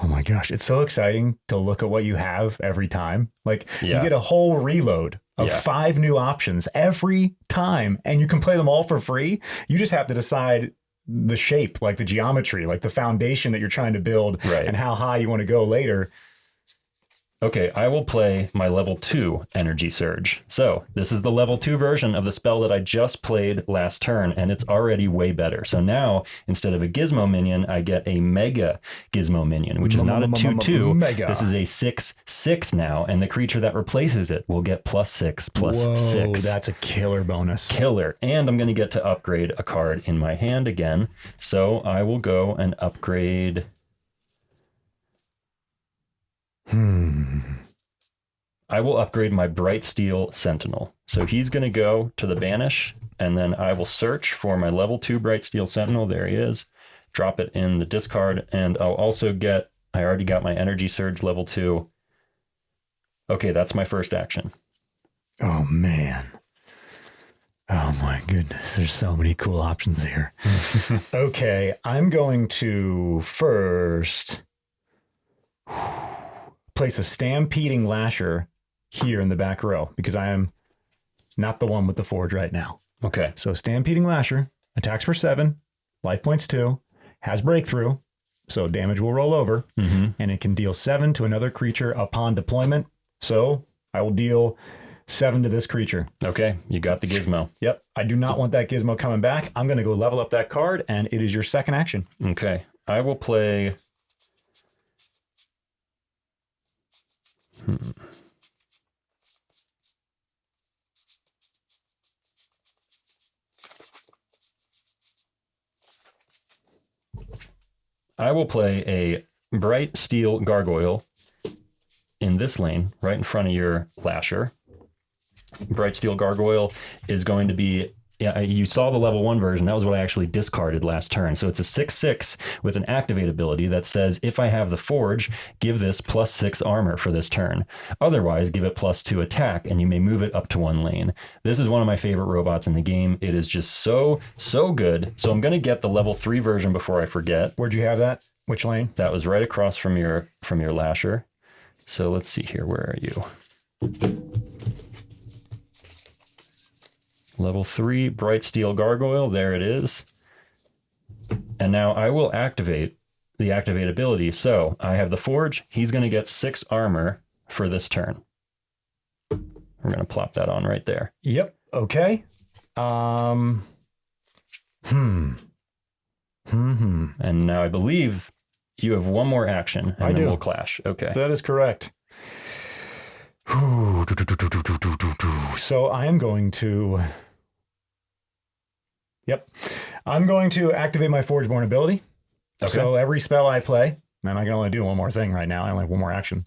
Oh my gosh, it's so exciting to look at what you have every time. Like you Yeah. get a whole reload of 5 new options every time, and you can play them all for free. You just have to decide the shape, like the geometry, like the foundation that you're trying to build, and how high you want to go later. Okay, I will play my level 2 Energy Surge. So this is the level 2 version of the spell that I just played last turn, and it's already way better. So now, instead of a Gizmo minion, I get a Mega Gizmo minion, which is not a 2/2. This is a 6/6 now, and the creature that replaces it will get +6/+6. That's a killer bonus. Killer. And I'm going to get to upgrade a card in my hand again. So I will go and upgrade... I will upgrade my Bright Steel Sentinel. So he's going to go to the Banish, and then I will search for my level 2 Bright Steel Sentinel. There he is. Drop it in the discard, and I'll also get... I already got my Energy Surge level 2. Okay, that's my first action. Oh, man. Oh, my goodness. There's so many cool options here. Okay, I'm going to first... place a Stampeding Lasher here in the back row, because I am not the one with the Forge right now. Okay. So Stampeding Lasher attacks for 7, life points 2, has Breakthrough, so damage will roll over, and it can deal 7 to another creature upon deployment. So I will deal 7 to this creature. Okay, you got the Gizmo. Yep. I do not want that Gizmo coming back. I'm going to go level up that card, and it is your second action. Okay. I will play... I will play a Bright Steel Gargoyle in this lane, right in front of your Lasher. Bright Steel Gargoyle is going to be... Yeah, you saw the level 1 version. That was what I actually discarded last turn. So it's a 6/6 with an activate ability that says, if I have the Forge, give this +6 armor for this turn. Otherwise, give it +2 attack, and you may move it up to 1 lane. This is one of my favorite robots in the game. It is just so good. So I'm going to get the level 3 version before I forget. Where'd you have that? Which lane? That was right across from your Lasher. So let's see here. Where are you? Level 3 Bright Steel Gargoyle, there it is. And now I will activate the activate ability. So I have the Forge, he's going to get 6 armor for this turn. We're going to plop that on right there. Yep. Okay. And now I believe you have one more action, and then we'll clash. Okay. That is correct. So I am going to... Yep. I'm going to activate my Forgeborn ability. Okay. So every spell I play, and I can only do one more thing right now. I only have one more action.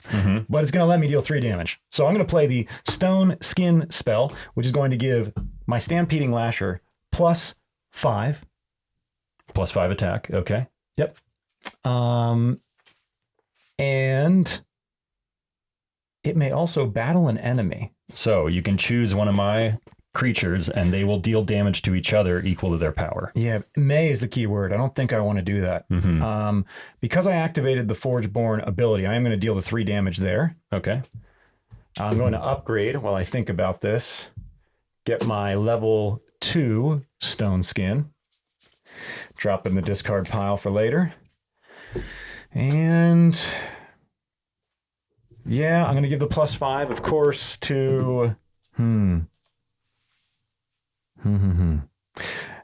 But it's going to let me deal 3 damage. So I'm going to play the Stone Skin spell, which is going to give my Stampeding Lasher +5. +5 attack. Okay. Yep. And it may also battle an enemy. So you can choose one of my creatures and they will deal damage to each other equal to their power. Yeah, may is the key word. I don't think I want to do that. Because I activated the Forgeborn ability, I am going to deal the 3 damage there. Okay. I'm going to upgrade while I think about this. Get my level 2 Stone Skin. Drop it in the discard pile for later. And yeah, I'm going to give the +5, of course, to...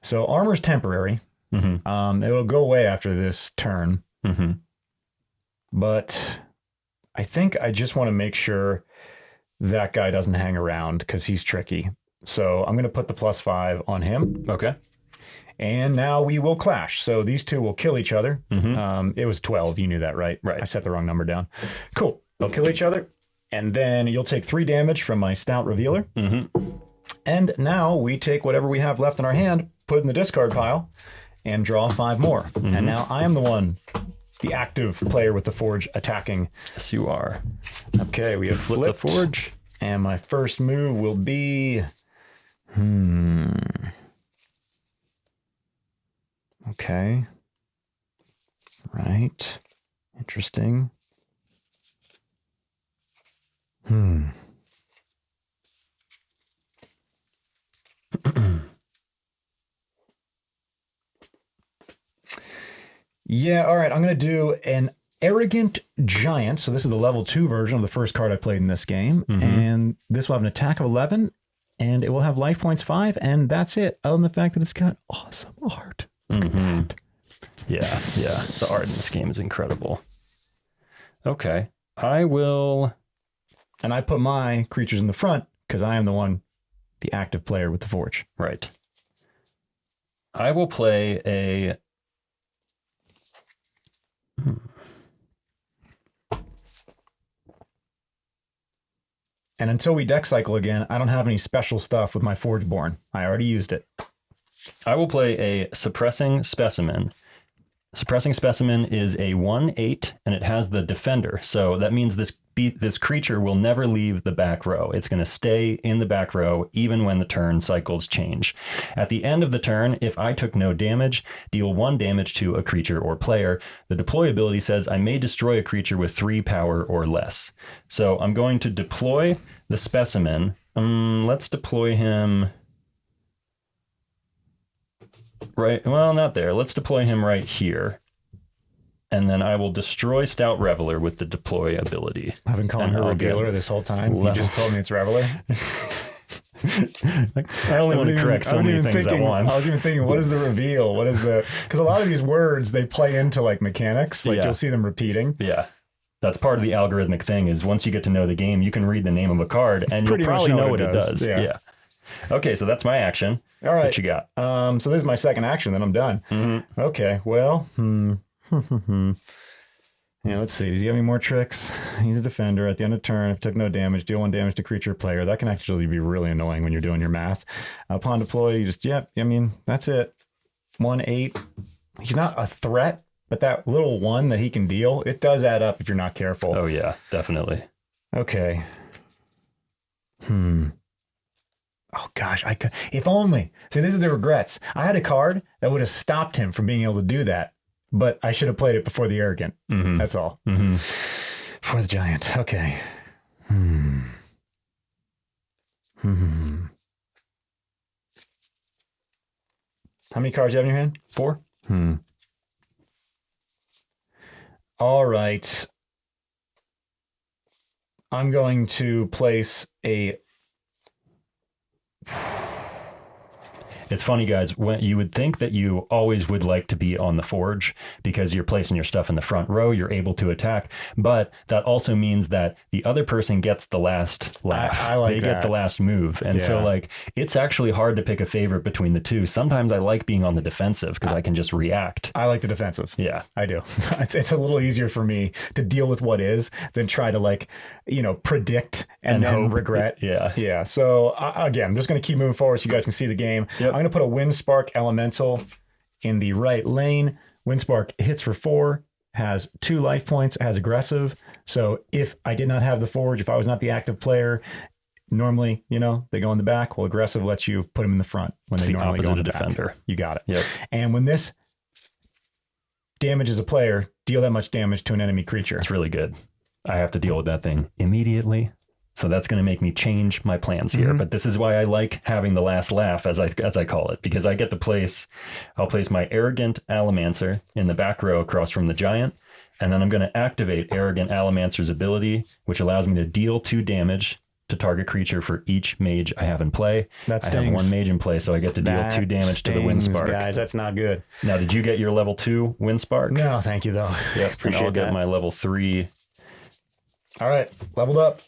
So armor's temporary. It will go away after this turn. But I think I just want to make sure that guy doesn't hang around because he's tricky. So I'm going to put the +5 on him. Okay. And now we will clash. So these two will kill each other. It was 12. You knew that, right? Right. I set the wrong number down. Cool. They'll kill each other. And then you'll take 3 damage from my Stout Revealer. And now we take whatever we have left in our hand, put it in the discard pile, and draw 5 more. And now I am the one, the active player with the Forge attacking. Yes, you are. Okay, we have Flip flipped. the Forge. And my first move will be... Okay. Right. Interesting. Yeah, all right. I'm going to do an Arrogant Giant. So this is the level 2 version of the first card I played in this game. And this will have an attack of 11, and it will have life points 5, and that's it. Other than the fact that it's got awesome art. Look at that. Yeah. The art in this game is incredible. Okay. I will... And I put my creatures in the front because I am the one, the active player with the Forge. Right. I will play a... And until we deck cycle again, I don't have any special stuff with my Forgeborn. I already used it. I will play a Suppressing Specimen. Suppressing Specimen is a 1/8, and it has the Defender. So that means this creature will never leave the back row. It's going to stay in the back row even when the turn cycles change. At the end of the turn, if I took no damage, deal 1 damage to a creature or player. The deploy ability says I may destroy a creature with 3 power or less. So I'm going to deploy the Specimen. Let's deploy him... Right, well, not there. Let's deploy him right here. And then I will destroy Stout Reveler with the deploy ability. I've been calling her Revealer this whole time. You just told me it's Reveler. I only want to correct so many things at once. I was even thinking, what is the reveal? What is the... Because a lot of these words, they play into like mechanics. Like you'll see them repeating. Yeah. That's part of the algorithmic thing is once you get to know the game, you can read the name of a card and you'll probably know what it does. Yeah. Okay, so that's my action. All right. What you got? So this is my second action, then I'm done. Okay, well, yeah, let's see. Does he have any more tricks? He's a defender. At the end of turn, if took no damage, deal 1 damage to creature or player. That can actually be really annoying when you're doing your math. Upon deploy, you just, I mean, that's it. 1/8. He's not a threat, but that little 1 that he can deal, it does add up if you're not careful. Oh, yeah, definitely. Okay. Oh gosh, I could, if only. See, this is the regrets. I had a card that would have stopped him from being able to do that, but I should have played it before the Arrogant. That's all. For the Giant. Okay. How many cards do you have in your hand? 4. All right. I'm going to place a... It's funny, guys, when you would think that you always would like to be on the Forge because you're placing your stuff in the front row, you're able to attack, but that also means that the other person gets the last laugh. I like they that. Get the last move. And so like, it's actually hard to pick a favorite between the two. Sometimes I like being on the defensive because I can just react. I like the defensive. Yeah, I do. It's a little easier for me to deal with what is than try to like, predict and then hope. regret. Yeah. So again, I'm just going to keep moving forward so you guys can see the game. Yep. I'm going to put a Windspark Elemental in the right lane. Windspark hits for 4 has 2 life points, has aggressive. So if I did not have the Forge, if I was not the active player, normally, they go in the back. Well, aggressive lets you put them in the front when It's they the normally go in opposite the of back. defender. You got it. Yep. And when this damages a player, deal that much damage to an enemy creature. It's really good. I have to deal with that thing immediately. So that's going to make me change my plans here. But this is why I like having the last laugh, as I call it, because I get to I'll place my Arrogant Allomancer in the back row across from the Giant. And then I'm going to activate Arrogant Allomancer's ability, which allows me to deal 2 damage to target creature for each mage I have in play. That I have 1 mage in play, so I get to deal 2 damage to the Windspark. Guys, that's not good. Now, did you get your level 2 Windspark? No, thank you, though. Yep. And I'll get my level 3. All right, leveled up.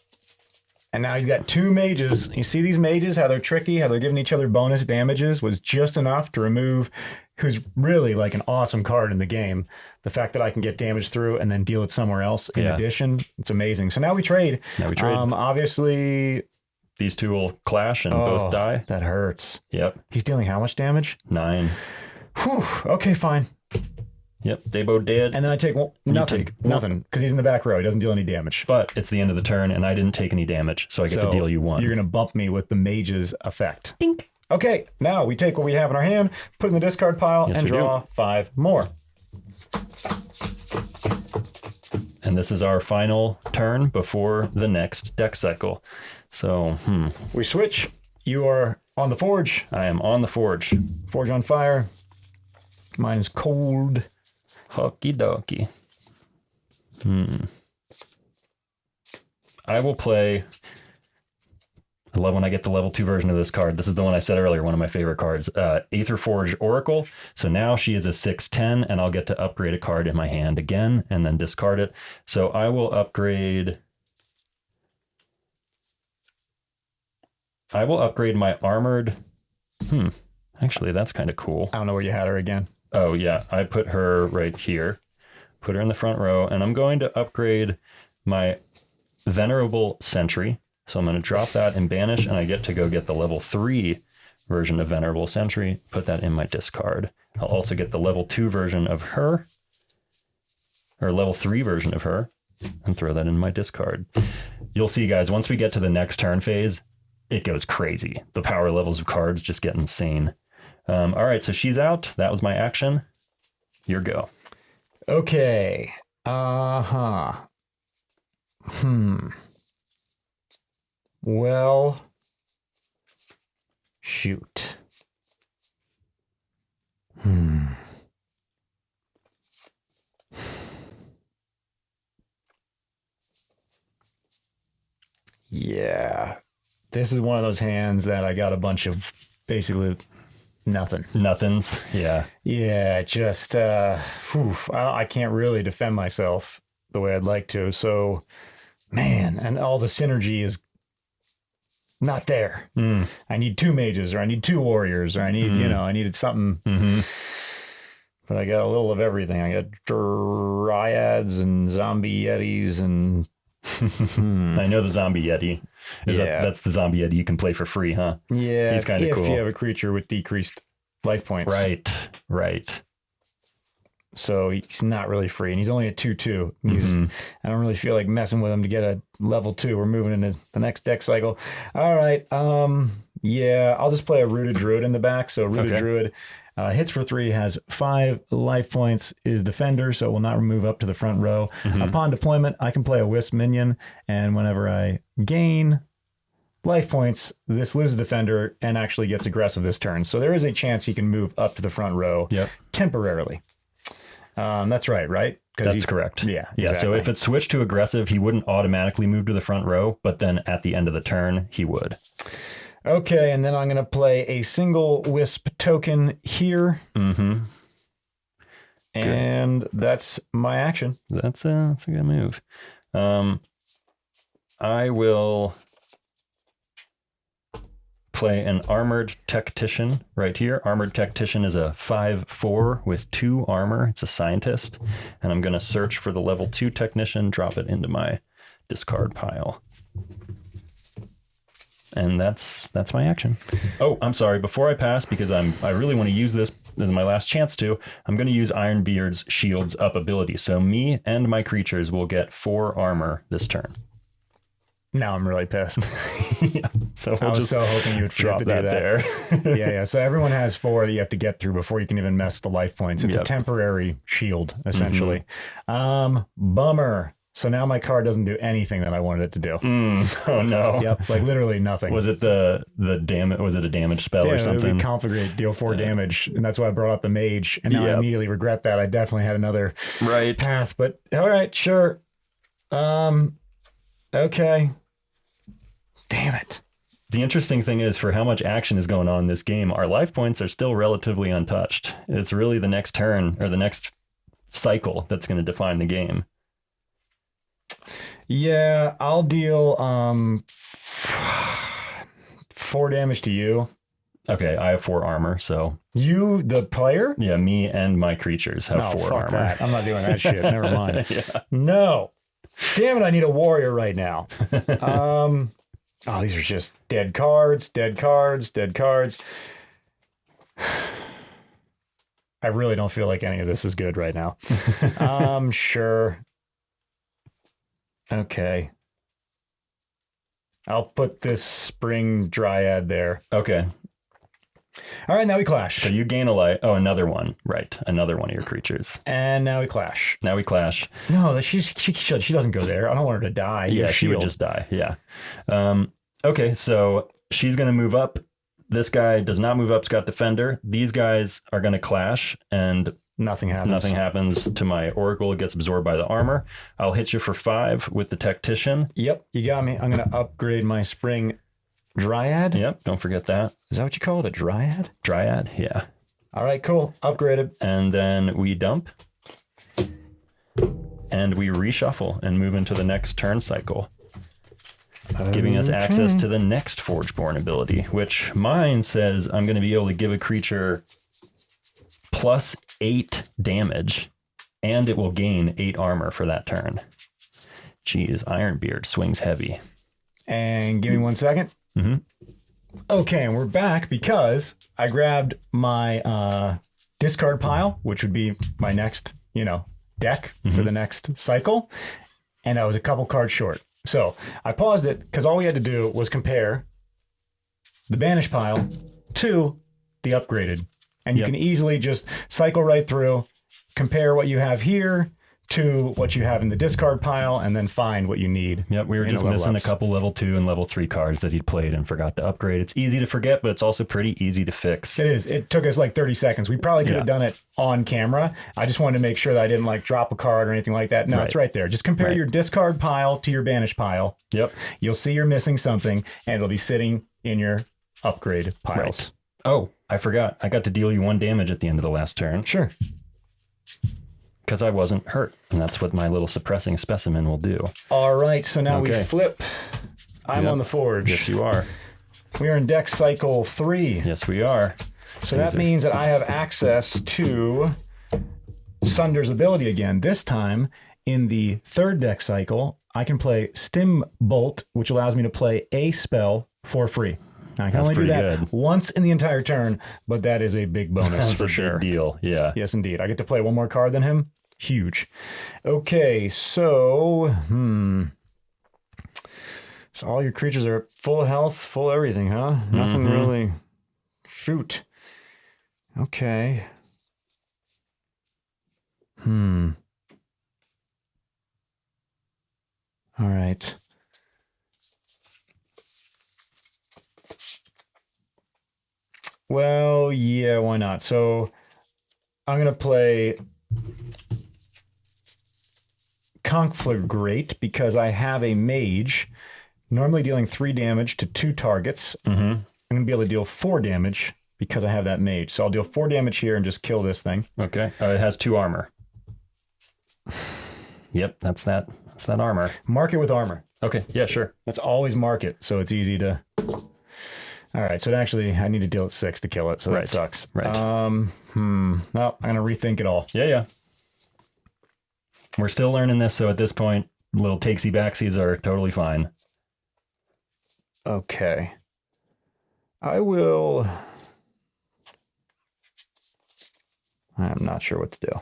And now he's got 2 mages. You see these mages, how they're tricky, how they're giving each other bonus damages was just enough to remove who's really like an awesome card in the game. The fact that I can get damage through and then deal it somewhere else in addition, it's amazing. So now we trade. Obviously, these 2 will clash and both die. That hurts. Yep. He's dealing how much damage? 9. Whew. Okay, fine. Yep. Debo dead. And then I take nothing because he's in the back row. He doesn't deal any damage. But it's the end of the turn and I didn't take any damage. So I get to deal you 1. You're going to bump me with the mage's effect. Dink. Okay, now we take what we have in our hand, put it in the discard pile, and draw 5 more. And this is our final turn before the next deck cycle. So, we switch. You are on the Forge. I am on the Forge. Forge on fire. Mine is cold. Hockey dokie. I will play. I love when I get the level 2 version of this card. This is the one I said earlier, one of my favorite cards. Aetherforge Oracle. So now she is a 6/10, and I'll get to upgrade a card in my hand again and then discard it. So I will upgrade. My armored. Actually, that's kind of cool. I don't know where you had her again. Oh, yeah. I put her right here. Put her in the front row, and I'm going to upgrade my Venerable Sentry. So I'm going to drop that and banish, and I get to go get the level 3 version of Venerable Sentry, put that in my discard. I'll also get the level 2 version of her, or level 3 version of her, and throw that in my discard. You'll see, guys, once we get to the next turn phase, it goes crazy. The power levels of cards just get insane. All right, so she's out. That was my action. Your go. Okay. Well, shoot. Yeah. This is one of those hands that I got a bunch of basically nothings. Yeah. Yeah, just I can't really defend myself the way I'd like to. So, man, and all the synergy is not there. I need 2 mages, or I need 2 warriors, or I need, I needed something. But I got a little of everything. I got dryads and zombie yetis and I know the zombie yeti. That's the zombie yeti you can play for free, huh? Yeah. He's kind of cool. If you have a creature with decreased life points. Right. So he's not really free, and he's only a 2/2. I don't really feel like messing with him to get a level 2. We're moving into the next deck cycle. All right. Yeah, I'll just play a Rooted Druid in the back. So Rooted Druid hits for 3, has 5 life points, is defender, so will not move up to the front row. Upon deployment, I can play a Wisp minion, and whenever I gain life points, this loses defender and actually gets aggressive this turn. So there is a chance he can move up to the front row temporarily. That's right? That's correct. Yeah. Yeah. Exactly. So if it switched to aggressive, he wouldn't automatically move to the front row, but then at the end of the turn, he would. Okay, and then I'm going to play a single Wisp token here. And that's my action. That's a good move. I will play an Armored Tactician right here. Armored Tactician is a 5/4 with 2 armor. It's a scientist. And I'm going to search for the level 2 Technician, drop it into my discard pile. And that's my action. Oh, I'm sorry. Before I pass, because I really want to use this is my last chance to, I'm going to use Ironbeard's Shields Up ability. So me and my creatures will get 4 armor this turn. Now I'm really pissed. Yeah. So I was so hoping you would drop forget to do that that. there. Yeah. So everyone has 4 that you have to get through before you can even mess with the life points. It's a temporary shield, essentially. Bummer. So now my card doesn't do anything that I wanted it to do. Oh no. Yep, like literally nothing. Was it the damage? Was it a damage spell or something? It would be conflagrate, deal 4 damage, and that's why I brought up the mage. And now I immediately regret that. I definitely had another path. But all right, sure. Okay. Damn it. The interesting thing is, for how much action is going on in this game, our life points are still relatively untouched. It's really the next turn or the next cycle that's going to define the game. Yeah, I'll deal 4 damage to you. Okay, I have 4 armor, so you, the player? Yeah, me and my creatures have 4 armor. That. I'm not doing that shit. Never mind. No. Damn it, I need a warrior right now. Oh, these are just dead cards, dead cards, dead cards. I really don't feel like any of this is good right now. Sure. Okay. I'll put this spring dryad there. Okay. All right, now we clash. So you gain a life. Oh, another one. Right. Another one of your creatures. And now we clash. Now we clash. No, she doesn't go there. I don't want her to die. Yeah, she would just die. Yeah. Okay, so she's going to move up. This guy does not move up. It's got Defender. These guys are going to clash, and nothing happens. Nothing happens to my Oracle. It gets absorbed by the armor. I'll hit you for 5 with the Tactician. Yep, you got me. I'm going to upgrade my Spring Dryad. Yep, don't forget that. Is that what you call it, a Dryad? Dryad, yeah. All right, cool. Upgraded. And then we dump. And we reshuffle and move into the next turn cycle. Giving us access to the next Forgeborn ability, which mine says I'm going to be able to give a creature plus 8 damage, and it will gain 8 armor for that turn. Jeez, Ironbeard swings heavy. And give me 1 second. Okay, and we're back because I grabbed my discard pile, which would be my next, deck for the next cycle, and I was a couple cards short. So I paused it because all we had to do was compare the banish pile to the upgraded. And you can easily just cycle right through, compare what you have here to what you have in the discard pile, and then find what you need. Yep, we were just missing a couple level 2 and level 3 cards that he'd played and forgot to upgrade. It's easy to forget, but it's also pretty easy to fix. It is. It took us like 30 seconds. We probably could have done it on camera. I just wanted to make sure that I didn't drop a card or anything like that. No, it's right there. Just compare your discard pile to your banish pile. Yep. You'll see you're missing something, and it'll be sitting in your upgrade piles. Right. Oh, I forgot. I got to deal you 1 damage at the end of the last turn. Sure. Because I wasn't hurt, and that's what my little suppressing specimen will do. All right, so now we flip. I'm on the forge. Yes, you are. We are in deck cycle 3. Yes, we are. So that means that I have access to Sunder's ability again. This time, in the 3rd deck cycle, I can play Stim Bolt, which allows me to play a spell for free. Now, I can only do that once in the entire turn, but that is a big bonus for sure. Big deal, yeah. Yes, indeed. I get to play 1 more card than him. Huge. Okay, so so all your creatures are full health, full everything, huh? Nothing really. Shoot. Okay. All right. Well, yeah, why not? So I'm going to play Conflagrate because I have a mage, normally dealing 3 damage to 2 targets. I'm going to be able to deal 4 damage because I have that mage. So I'll deal 4 damage here and just kill this thing. Okay. It has 2 armor. Yep, that's that armor. Mark it with armor. Okay, yeah, sure. Let's always mark it so it's easy to... All right, so actually I need to deal at 6 to kill it, so that sucks. Right. No, I'm going to rethink it all. Yeah. We're still learning this, so at this point, little takesy backsies are totally fine. Okay. I will I'm not sure what to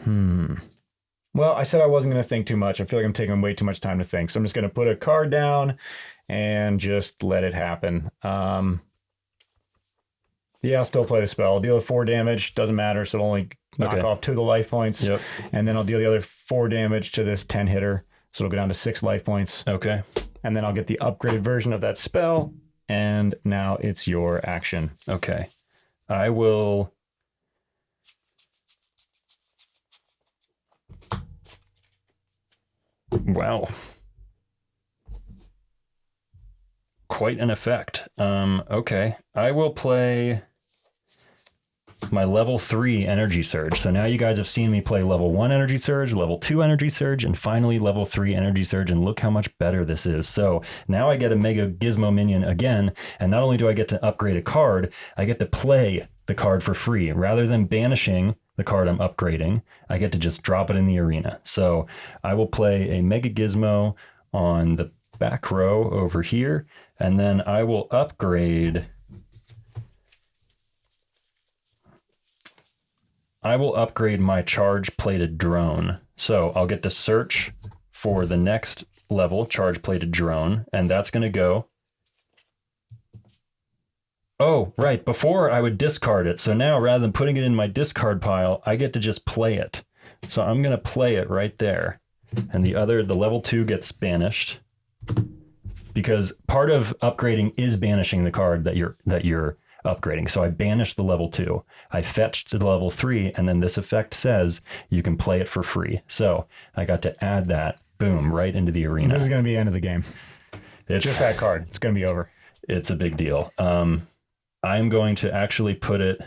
do. Well, I said I wasn't going to think too much. I feel like I'm taking way too much time to think. So I'm just going to put a card down and just let it happen. Yeah, I'll still play the spell. I'll deal 4 damage. Doesn't matter. So it'll only knock off 2 of the life points. Yep. And then I'll deal the other 4 damage to this 10 hitter. So it'll go down to 6 life points. Okay. And then I'll get the upgraded version of that spell. And now it's your action. Okay. I will... Wow. Quite an effect. Okay. I will play my level 3 energy surge. So now you guys have seen me play level 1 energy surge, level 2 energy surge, and finally level 3 energy surge. And look how much better this is. So now I get a Mega Gizmo minion again. And not only do I get to upgrade a card, I get to play the card for free. Rather than banishing the card I'm upgrading, I get to just drop it in the arena. So I will play a Mega Gizmo on the back row over here, and then I will upgrade... my charge-plated drone. So I'll get to search for the next level charge-plated drone, and that's going to go... Oh, right. Before I would discard it. So now rather than putting it in my discard pile, I get to just play it. So I'm going to play it right there. And the level 2 gets banished. Because part of upgrading is banishing the card that you're upgrading. So I banished the level 2. I fetched the level 3, and then this effect says you can play it for free. So I got to add that, boom, right into the arena. This is going to be the end of the game. It's just that card. It's going to be over. It's a big deal. I'm going to actually put it...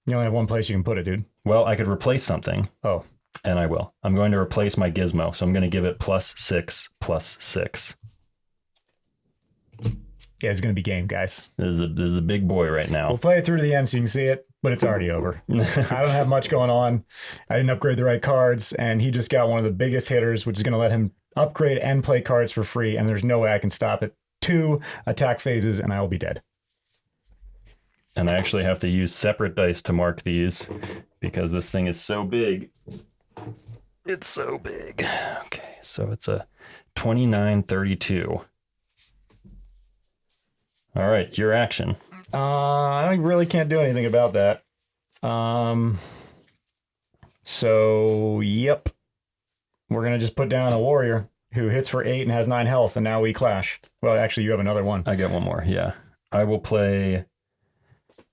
You only have one place you can put it, dude. Well, I could replace something. Oh. And I will. I'm going to replace my gizmo. So I'm going to give it +6/+6. Yeah, it's going to be game, guys. This is a big boy right now. We'll play it through to the end so you can see it, but it's already over. I don't have much going on. I didn't upgrade the right cards, and he just got one of the biggest hitters, which is going to let him upgrade and play cards for free, and there's no way I can stop it. 2 attack phases, and I will be dead. And I actually have to use separate dice to mark these because this thing is so big. It's so big. Okay, so it's a 29-32. All right, your action. I really can't do anything about that. So, yep. We're going to just put down a warrior who hits for 8 and has 9 health, and now we clash. Well, actually, you have another one. I get one more, yeah. I will play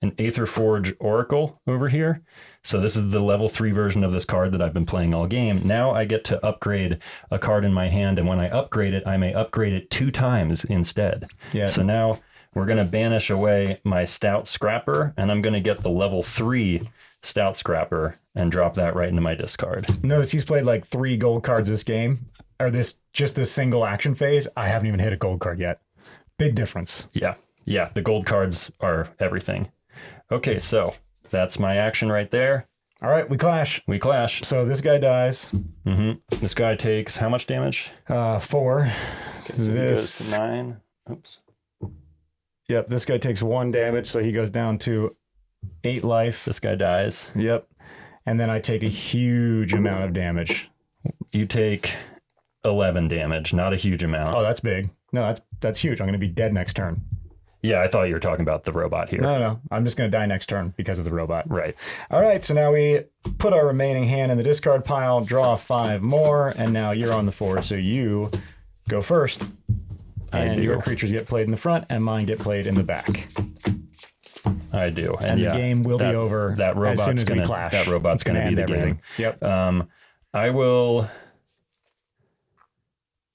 an Aetherforge Oracle over here. So this is the level 3 version of this card that I've been playing all game. Now I get to upgrade a card in my hand, and when I upgrade it, I may upgrade it 2 times instead. Yeah. So now we're going to banish away my Stout Scrapper, and I'm going to get the level 3 Stout Scrapper and drop that right into my discard. Notice he's played like 3 gold cards this game, or this single action phase. I haven't even hit a gold card yet. Big difference. Yeah. Yeah, the gold cards are everything. Okay, so that's my action right there. All right, we clash. We clash. So this guy dies. Mm-hmm. This guy takes how much damage? 4. Okay, so this he goes to 9. Oops. Yep, this guy takes 1 damage, so he goes down to 8 life. This guy dies. Yep. And then I take a huge amount of damage. You take 11 damage, not a huge amount. Oh, that's big. No, that's huge. I'm going to be dead next turn. Yeah, I thought you were talking about the robot here. No. I'm just going to die next turn because of the robot. Right. All right, so now we put our remaining hand in the discard pile, draw 5 more, and now you're on the 4, so you go first. And your creatures get played in the front, and mine get played in the back. I do. And the game will be over as soon as we clash. That robot's going to be the game. Yep. I will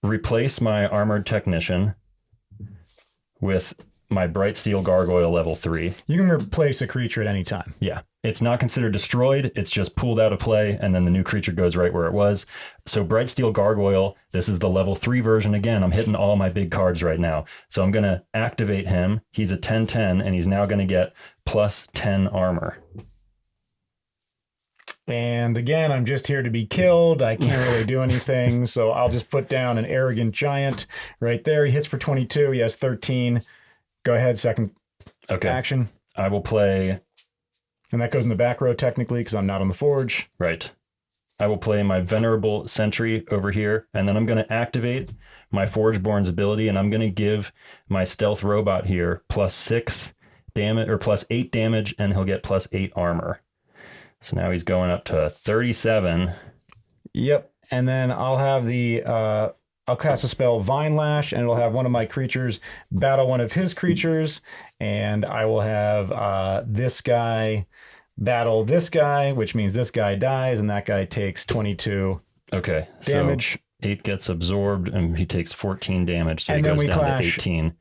replace my Armored Technician with my Bright Steel Gargoyle level 3. You can replace a creature at any time. Yeah. It's not considered destroyed. It's just pulled out of play, and then the new creature goes right where it was. So Bright Steel Gargoyle, this is the level 3 version again. I'm hitting all my big cards right now. So I'm going to activate him. He's a 10/10, and he's now going to get +10 armor. And again, I'm just here to be killed. I can't really do anything, so I'll just put down an Arrogant Giant right there. He hits for 22. He has 13. Go ahead, second action. I will play... And that goes in the back row technically because I'm not on the Forge. Right. I will play my Venerable Sentry over here, and then I'm going to activate my Forgeborn's ability, and I'm going to give my Stealth Robot here +6 damage, or +8 damage, and he'll get +8 armor. So now he's going up to 37. Yep. And then I'll have I'll cast a spell Vine Lash, and it'll have one of my creatures battle one of his creatures, and I will have this guy battle this guy, which means this guy dies, and that guy takes 22 damage. So 8 gets absorbed, and he takes 14 damage, so and he goes down clash, to 18.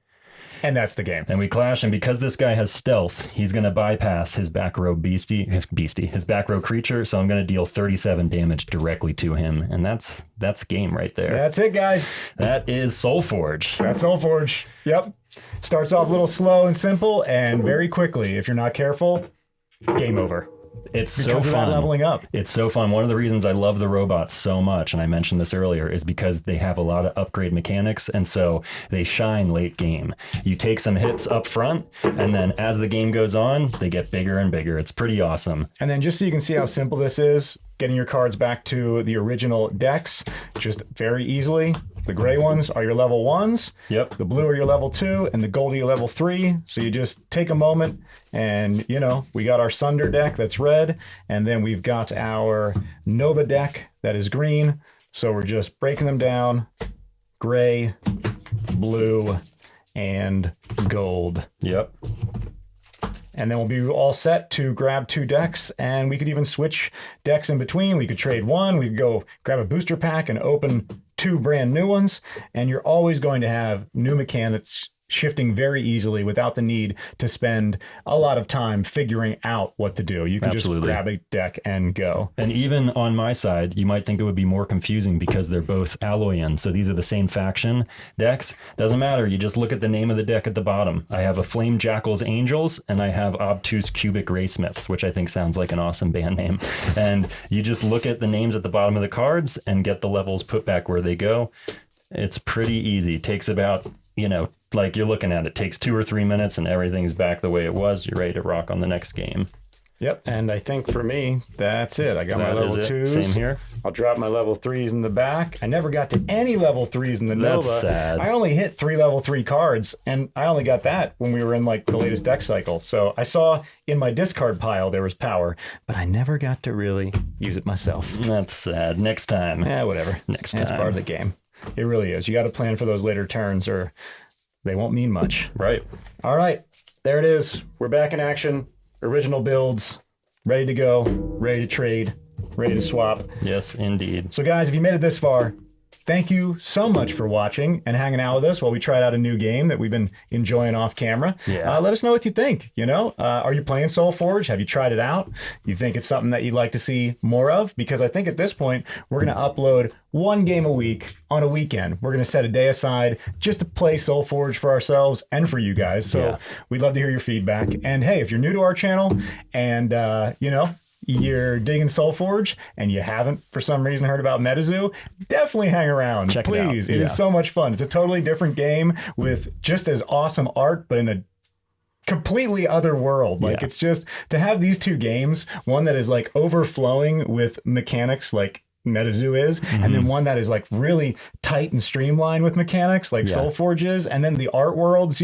And that's the game. And we clash, and because this guy has stealth, he's going to bypass his back row his back row creature, so I'm going to deal 37 damage directly to him, and that's game right there. That's it, guys. That is SolForge. That's SolForge. Yep. Starts off a little slow and simple, and very quickly, if you're not careful, game over. It's because so of fun. That leveling up. It's so fun. One of the reasons I love the robots so much, and I mentioned this earlier, is because they have a lot of upgrade mechanics, and so they shine late game. You take some hits up front, and then as the game goes on, they get bigger and bigger. It's pretty awesome. And then just so you can see how simple this is, getting your cards back to the original decks, just very easily. The gray ones are your level 1s. Yep. The blue are your level 2, and the gold are your level 3. So you just take a moment, and we got our Sunder deck that's red, and then we've got our Nova deck that is green. So we're just breaking them down: gray, blue, and gold. Yep. And then we'll be all set to grab 2 decks, and we could even switch decks in between. We could trade one, we could go grab a booster pack and open 2 brand new ones, and you're always going to have new mechanics shifting very easily without the need to spend a lot of time figuring out what to do. You can Absolutely. just grab a deck and go. And even on my side, you might think it would be more confusing because they're both Alloyan. So these are the same faction decks. Doesn't matter. You just look at the name of the deck at the bottom. I have a Flame Jackal's Angels, and I have Obtuse Cubic Raysmiths, which I think sounds like an awesome band name. And you just look at the names at the bottom of the cards and get the levels put back where they go. It's pretty easy. It takes about, like you're looking at it, takes 2 or 3 minutes and everything's back the way it was. You're ready to rock on the next game. Yep. And I think for me, that's it. I got my That level is it. 2s. Same here. I'll drop my level 3s in the back. I never got to any level 3s in the Nova. That's sad. I only hit 3 level 3 cards, and I only got that when we were in the latest deck cycle. So I saw in my discard pile there was power, but I never got to really use it myself. That's sad. Next time. Yeah, whatever. Next That's time. part of the game. It really is. You got to plan for those later turns, or they won't mean much. Right. All right. There it is. We're back in action. Original builds. Ready to go. Ready to trade. Ready to swap. Yes, indeed. So guys, if you made it this far, thank you so much for watching and hanging out with us while we tried out a new game that we've been enjoying off camera. Yeah. Let us know what you think. Are you playing SolForge? Have you tried it out? You think it's something that you'd like to see more of? Because I think at this point, we're going to upload 1 game a week on a weekend. We're going to set a day aside just to play SolForge for ourselves and for you guys. So we'd love to hear your feedback. And hey, if you're new to our channel and, you're digging SolForge and you haven't for some reason heard about MetaZoo, definitely hang around. Check Please. it out. It is so much fun. It's a totally different game with just as awesome art, but in a completely other world. It's just to have these 2 games, one that is overflowing with mechanics like MetaZoo is, and then one that is really tight and streamlined with mechanics like SolForge is, and then the art worlds,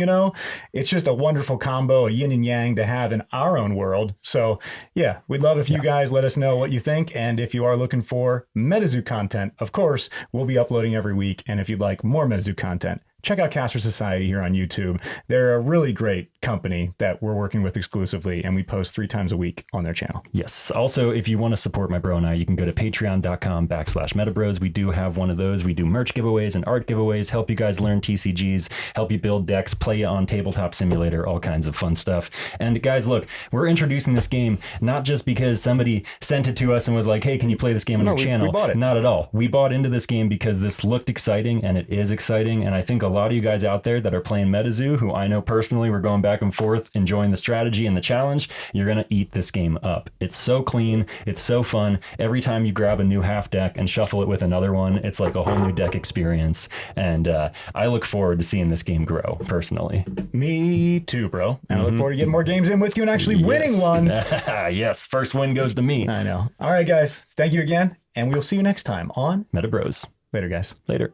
it's just a wonderful combo, a yin and yang to have in our own world. So yeah, we'd love if you guys let us know what you think, and if you are looking for MetaZoo content, of course, we'll be uploading every week, and if you'd like more MetaZoo content, check out Caster Society here on YouTube. They're a really great company that we're working with exclusively, and we post 3 times a week on their channel. Yes. Also, if you want to support my bro and I, you can go to patreon.com/MetaBroz. We do have one of those. We do merch giveaways and art giveaways, help you guys learn TCGs, help you build decks, play you on Tabletop Simulator, all kinds of fun stuff. And guys, look, we're introducing this game not just because somebody sent it to us and was like, hey, can you play this game on your channel? We bought it. Not at all. We bought into this game because this looked exciting, and it is exciting. And I think a a lot of you guys out there that are playing MetaZoo, who I know personally, we're going back and forth, enjoying the strategy and the challenge. You're going to eat this game up. It's so clean. It's so fun. Every time you grab a new half deck and shuffle it with another one, it's like a whole new deck experience. And I look forward to seeing this game grow personally. Me too, bro. And I look forward to getting more games in with you and actually winning one. Yes, first win goes to me. I know. All right, guys. Thank you again. And we'll see you next time on MetaBroz. Later, guys. Later.